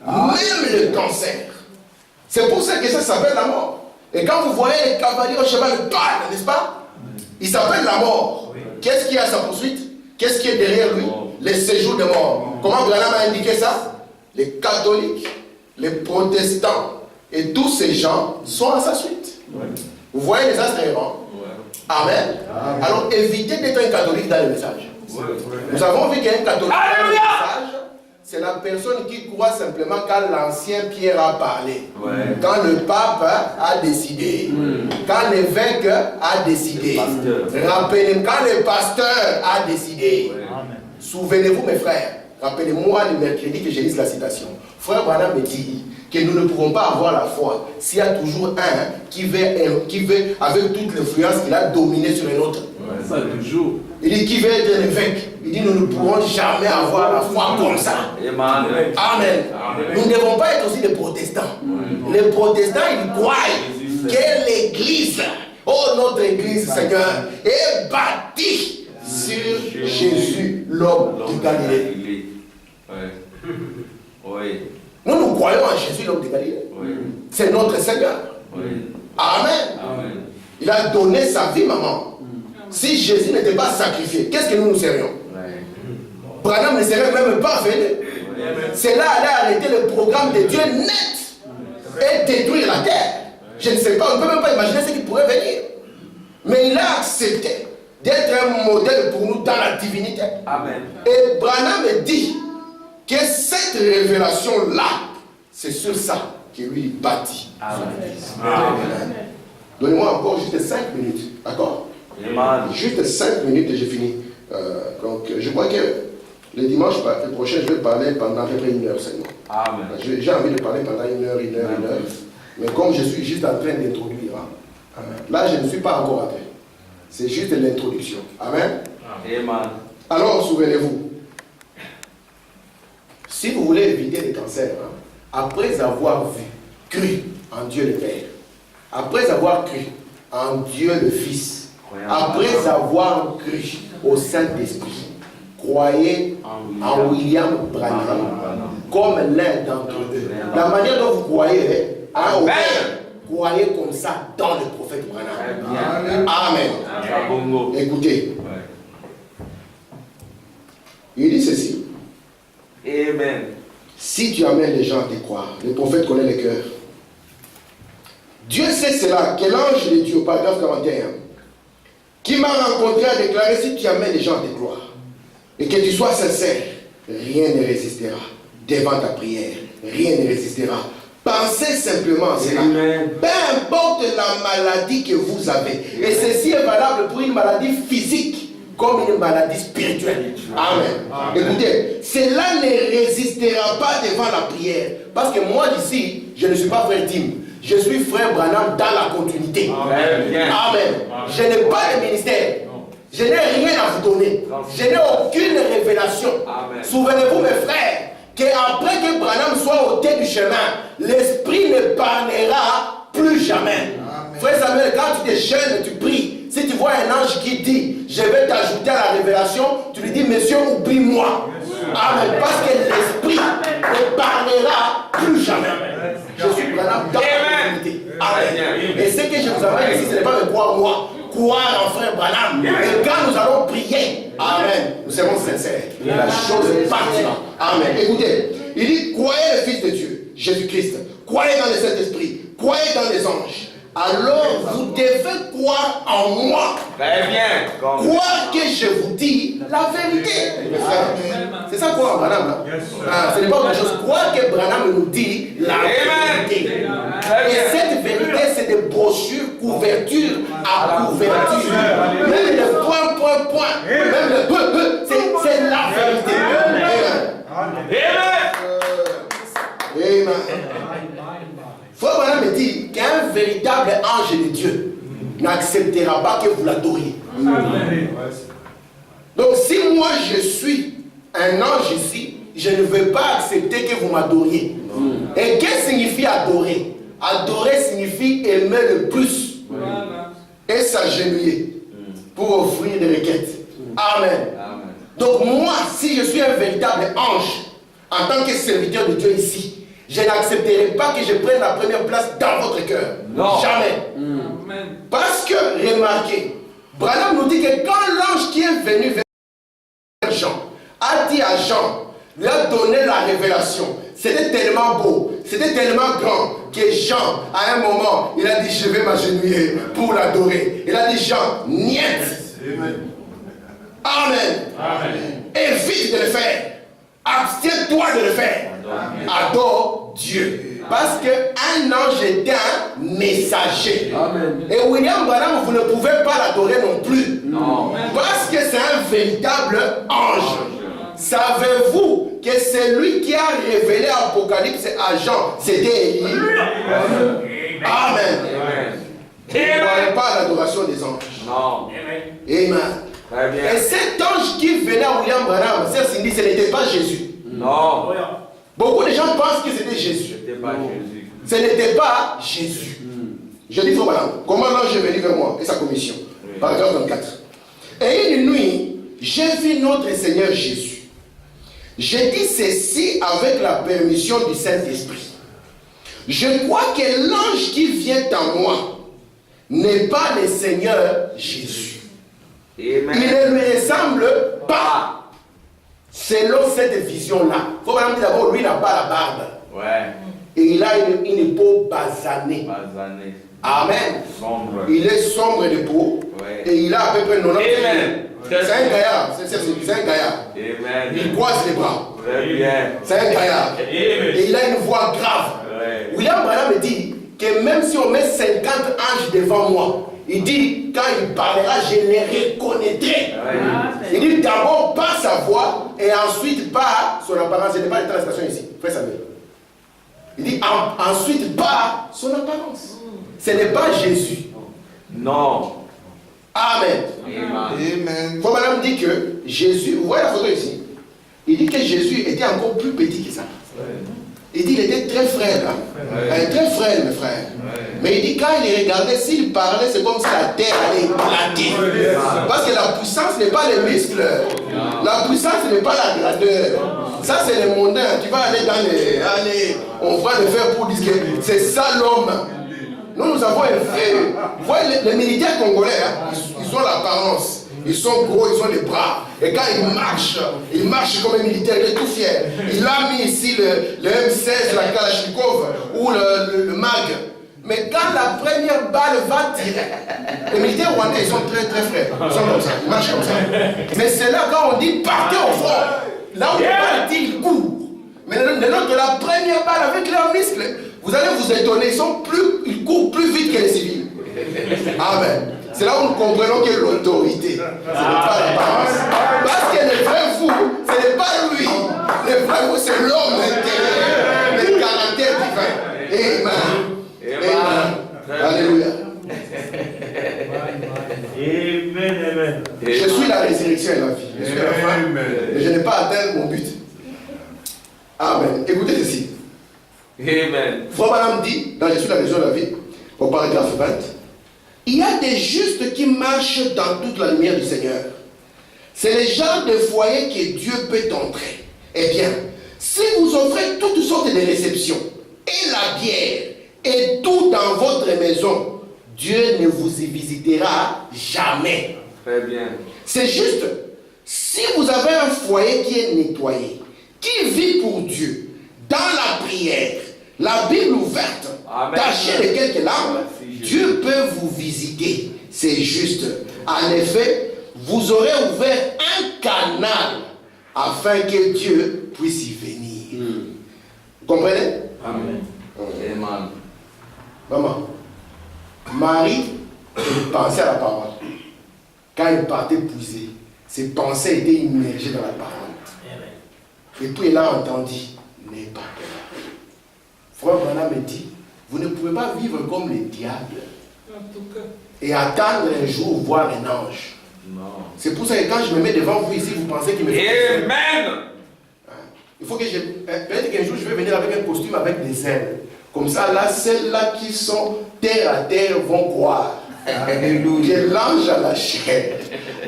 Même le cancer. C'est pour ça que ça s'appelle la mort. Et quand vous voyez les cavaliers au cheval de palme, n'est-ce pas? Il s'appelle la mort. Oui. Qu'est-ce qui est à sa poursuite? Qu'est-ce qui est derrière lui? Les séjours de mort. Comment Branham a indiqué ça? Les catholiques, les protestants et tous ces gens sont à sa suite. Ouais. Vous voyez les astres errants? Ouais. Amen. Amen. Alors évitez d'être un catholique dans le message. Ouais. Nous avons vu qu'un catholique dans le message, c'est la personne qui croit simplement quand l'ancien Pierre a parlé. Ouais. Quand le pape a décidé. Quand l'évêque a décidé. Rappelez-moi, quand le pasteur a décidé. Ouais. Souvenez-vous mes frères, rappelez-moi le mercredi que j'ai lu la citation. Frère Branham me dit que nous ne pouvons pas avoir la foi s'il y a toujours un qui veut avec toute l'influence qu'il a dominé sur un autre. Ouais, ça toujours. Il dit qui veut être l'évêque. Il dit nous ne pourrons jamais avoir la foi comme ça. Amen. Amen. Nous ne devons pas être aussi des protestants. Les protestants, ils croient. que l'église, oh notre église, Seigneur, est bâtie sur Jésus, l'homme de Galilée. Oui. Nous croyons en Jésus, l'homme de Galilée. Oui. C'est notre Seigneur. Oui. Amen. Amen. Il a donné sa vie, maman. Si Jésus n'était pas sacrifié, qu'est-ce que nous serions? Branham ne serait même pas venu. C'est là allait arrêter le programme de Dieu net et détruire la terre. Je ne sais pas, on ne peut même pas imaginer ce qui pourrait venir. Mais il a accepté d'être un modèle pour nous dans la divinité. Amen. Et Branham dit que cette révélation-là, c'est sur ça que lui bâtit. Amen. Amen. Donnez-moi encore juste 5 minutes, d'accord? Juste 5 minutes et j'ai fini. Donc, je crois que le dimanche prochain, je vais parler pendant à peu près 1 heure seulement. Amen. J'ai envie de parler pendant 1 heure, 1 heure, 1 heure. Mais comme je suis juste en train d'introduire, hein, là je ne suis pas encore entré. C'est juste l'introduction. Amen. Amen. Alors, souvenez-vous, si vous voulez éviter les cancers, hein, après avoir cru en Dieu le Père, après avoir cru en Dieu le Fils, après avoir cru au Saint-Esprit, croyez en William Branham comme l'un d'entre eux. La manière dont vous croyez au Père, croyez comme ça dans le prophète Branham. Amen. Écoutez, il dit ceci. Amen. Si tu amènes les gens à te croire, le prophète connaît les cœurs. Dieu sait cela, que l'ange de Dieu, paragraphe 41, qui m'a rencontré a déclaré, si tu amènes les gens à te croire, et que tu sois sincère, rien ne résistera devant ta prière, rien ne résistera. Pensez simplement à cela. Amen. Peu importe la maladie que vous avez, et ceci est valable pour une maladie physique, comme une maladie spirituelle. Amen. Écoutez, cela ne résistera pas devant la prière. Parce que moi d'ici, je ne suis pas frère Tim. Je suis frère Branham dans la continuité. Amen. Je n'ai pas de ministère. Je n'ai rien à vous donner. Je n'ai aucune révélation. Souvenez-vous mes frères, qu'après que Branham soit au thé du chemin, l'esprit ne parlera plus jamais. Frère Samuel, quand tu te jeûnes, tu pries. Si tu vois un ange qui dit, je vais t'ajouter à la révélation, tu lui dis, monsieur, oublie-moi. Amen. Parce que l'esprit ne parlera plus jamais. Je suis Branham dans la communauté. Amen. Et ce que je vous amène ici, ce n'est pas de croire moi, croire en frère Branham. Et quand nous allons prier, amen, nous serons sincères. La chose partira. Amen. Écoutez, il dit, croyez le Fils de Dieu, Jésus-Christ. Croyez dans le Saint-Esprit. Croyez dans les anges. Alors vous devez croire en moi. Très bien. Croire que je vous dis la vérité. C'est ça croire en Branham. Ce n'est pas autre chose. Croire que Branham nous dit la vérité. Et cette vérité, c'est des brochures couverture à couverture. Même le point. Même le c'est la vérité. Amen. Frère Branham me dit qu'un véritable ange de Dieu n'acceptera pas que vous l'adoriez. Donc si moi je suis un ange ici, je ne veux pas accepter que vous m'adoriez. Et qu'est-ce que signifie adorer? Adorer signifie aimer le plus et s'agenouiller pour offrir des requêtes. Amen. Donc moi, si je suis un véritable ange, en tant que serviteur de Dieu ici, je n'accepterai pas que je prenne la première place dans votre cœur. Non. Jamais. Parce que, remarquez, Branham nous dit que quand l'ange qui est venu vers Jean a dit à Jean, lui a donné la révélation, c'était tellement beau, c'était tellement grand que Jean, à un moment, il a dit, je vais m'agenouiller pour l'adorer. Il a dit, Jean, niet. Amen. Évite de le faire. Abstiens-toi de le faire. Adore Dieu. Parce qu'un ange est un messager. Et William Branham, vous ne pouvez pas l'adorer non plus. Parce que c'est un véritable ange. Savez-vous que c'est lui qui a révélé l'Apocalypse à Jean? C'était Élie. Amen. Vous ne voyez pas l'adoration des anges. Non. Amen. Et cet ange qui venait à William Branham, Sœur Cindy, ce n'était pas Jésus. Non. Beaucoup de gens pensent que c'était Jésus. C'était pas Jésus. Ce n'était pas Jésus. Je dis, frère Branham, comment l'ange est venu vers moi et sa commission. Paragraphe 24. Et une nuit, j'ai vu notre Seigneur Jésus. J'ai dit ceci avec la permission du Saint-Esprit. Je crois que l'ange qui vient en moi n'est pas le Seigneur Jésus. Amen. Il ne lui ressemble pas. Selon cette vision-là. Il faut vraiment dire d'abord, lui n'a pas la barbe. Ouais. Et il a une peau basanée. Basané. Amen. Sombre. Il est sombre de peau. Ouais. Et il a à peu près 90 Amen. C'est un gaillard. C'est un gaillard. Amen. Il croise les bras. Très bien. C'est un gaillard. Amen. Et il a une voix grave. Ouais. William Branham me dit que même si on met 50 anges devant moi, il dit, quand il parlera, je les reconnaîtrai. Ouais. Il dit d'abord par sa voix et ensuite par son apparence. Je n'ai pas de translation ici. Frère Samuel. Il dit ensuite par son apparence. Ce n'est pas Jésus. Non. Amen. Amen. Frère Branham dit que Jésus, vous voyez la photo ici, il dit que Jésus était encore plus petit que ça. Il dit qu'il était très frêle. Hein? Ouais. Très frêle, mes frères. Ouais. Mais il dit quand il regardait, s'il parlait, c'est comme si la terre allait éclater. Parce que la puissance n'est pas les muscles. La puissance n'est pas la grandeur. Ça, c'est les mondains. Tu vas aller dans les. Allez, on va le faire pour dire que c'est ça l'homme. Nous avons un fait. Vous voyez, les militaires congolais, hein, ils ont l'apparence. Ils sont gros, ils ont les bras. Et quand ils marchent comme un militaire, il est tout fier. Il a mis ici le M16, la Kalachnikov ou le MAG. Mais quand la première balle va tirer, les militaires rwandais, ils sont très très frais. Ils sont comme ça, ils marchent comme ça. Mais c'est là quand on dit partez au front. Là où les balles tirent, ils courent. Mais le nôtre, la première balle avec leurs muscles, vous allez vous étonner, ils courent plus vite que les civils. Amen. C'est là où nous comprenons que l'autorité, ce n'est pas l'apparence. Parce que le vrai fou, ce n'est pas lui. Le vrai fou, c'est l'homme intérieur, le caractère divin. Amen. Amen. Alléluia. Amen. Je suis la résurrection et la vie. Je suis la fin. Mais je n'ai pas atteint mon but. Amen. Écoutez ceci. Amen. Frère Branham dit, dans Je suis la résurrection et la vie, au paragraphe 20, il y a des justes qui marchent dans toute la lumière du Seigneur. C'est le genre de foyer que Dieu peut entrer. Eh bien, si vous offrez toutes sortes de réceptions, et la bière, et tout dans votre maison, Dieu ne vous y visitera jamais. Très bien. C'est juste, si vous avez un foyer qui est nettoyé, qui vit pour Dieu, dans la prière, la Bible ouverte, tâchez de quelques larmes, Dieu peut vous visiter. C'est juste. En effet, vous aurez ouvert un canal afin que Dieu puisse y venir. Vous comprenez? Amen. Amen. Maman, Marie pensait à la parole. Quand il partait puiser, ses pensées étaient immergées dans la parole. Et puis elle a entendu, n'aie pas peur. Frère Branham me dit, vous ne pouvez pas vivre comme les diables et attendre un jour voir un ange. Non. C'est pour ça que quand je me mets devant vous ici, vous pensez qu'il me fait. Amen. Il faut que je. Peut-être qu'un jour je vais venir avec un costume avec des ailes. Comme ça, là, celles-là qui sont terre à terre vont croire. Alléluia. Que l'ange à la chair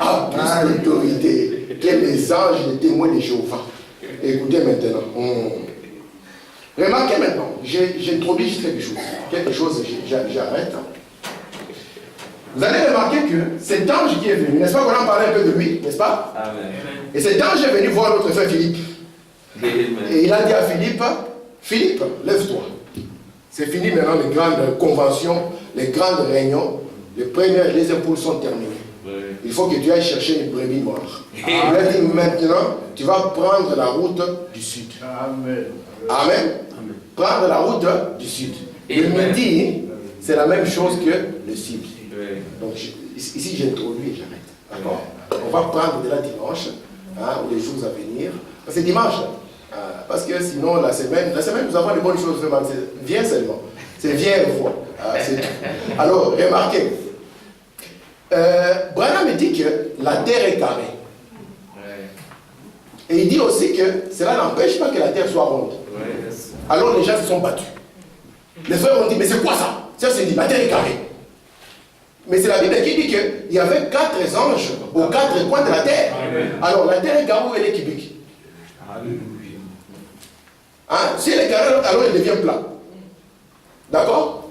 a plus d'autorité que les anges, les témoins de Jéhovah. Écoutez maintenant. Remarquez maintenant, j'introduis juste quelque chose. Quelque chose, j'arrête. Vous allez remarquer que cet ange qui est venu, n'est-ce pas qu'on en parlait un peu de lui, n'est-ce pas? Amen. Et cet ange est venu voir notre frère Philippe. Amen. Et il a dit à Philippe, Philippe, lève-toi. C'est fini maintenant les grandes conventions, les grandes réunions. Les premières et les deuxièmes poules sont terminées. Oui. Il faut que tu ailles chercher une brebis noire. Il a dit maintenant, tu vas prendre la route du sud. Amen. Amen. Prendre la route du sud. Le Amen. midi, c'est la même chose que le sud. Oui. Donc ici j'introduis et j'arrête. D'accord. On va prendre de la dimanche, hein, ou les jours à venir. C'est dimanche. Parce que sinon la semaine, nous avons de bonnes choses. Viens seulement. C'est viens et vois. C'est tout. Alors, remarquez. Branham me dit que la terre est carrée. Oui. Et il dit aussi que cela n'empêche pas que la terre soit ronde. Oui. Alors les gens se sont battus. Les frères ont dit, mais c'est quoi ça? Ça, c'est dit, la terre est carrée. Mais c'est la Bible qui dit qu'il y avait 4 anges aux 4 coins de la terre. Amen. Alors, la terre est carrée ou elle est cubique? Hein? Si elle est carrée, alors elle devient plat. D'accord?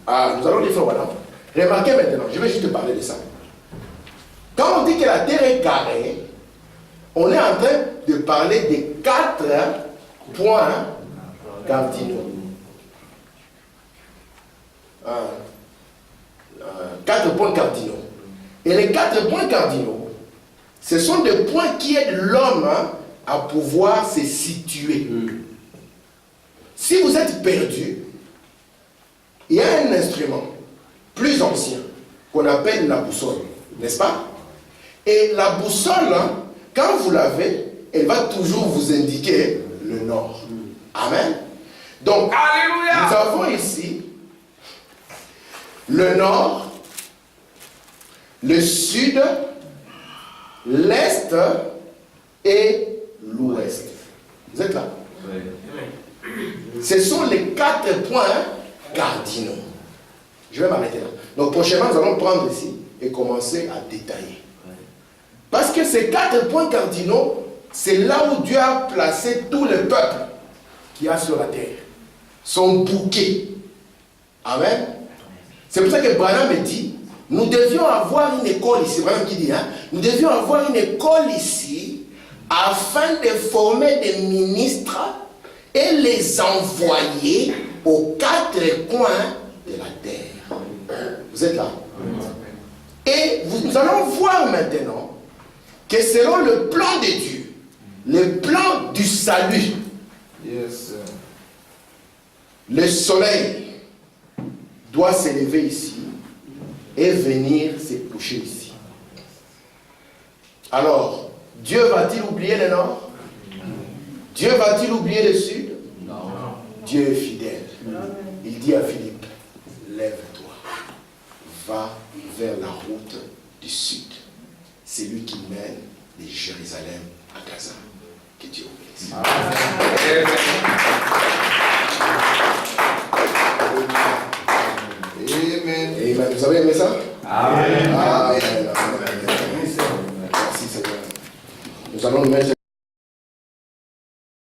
Ah, nous allons dire, voilà. Remarquez maintenant, je vais juste te parler de ça. Quand on dit que la terre est carrée, on est en train de parler des 4 points cardinaux. 4 points cardinaux. Et les 4 points cardinaux, ce sont des points qui aident l'homme à pouvoir se situer. Si vous êtes perdu, il y a un instrument plus ancien qu'on appelle la boussole, n'est-ce pas? Et la boussole, quand vous l'avez, elle va toujours vous indiquer le nord. Amen. Donc, Alléluia. nous avons ici le nord, le sud, l'est et l'ouest. Vous êtes là? Ce sont les 4 points cardinaux. Je vais m'arrêter là. Donc prochainement, nous allons prendre ici et commencer à détailler. Parce que ces 4 points cardinaux, c'est là où Dieu a placé tout le peuple qui a sur la terre. Son bouquet. Amen. C'est pour ça que Branham me dit, nous devions avoir une école ici. Branham qui dit, nous devions avoir une école ici afin de former des ministres et les envoyer aux 4 coins de la terre. Vous êtes là? Et nous allons voir maintenant que selon le plan de Dieu, le plan du salut, Yes. le soleil doit s'élever ici et venir se coucher ici. Alors, Dieu va-t-il oublier le nord? Dieu va-t-il oublier le sud? Non. Dieu est fidèle. Il dit à Philippe, lève-toi, va vers la route du sud. C'est lui qui mène de Jérusalem à Gaza. Que Dieu vous bénisse. Amen. Amen. Vous avez aimé ça? Amen. Amen. Merci Seigneur. Nous allons nous mettre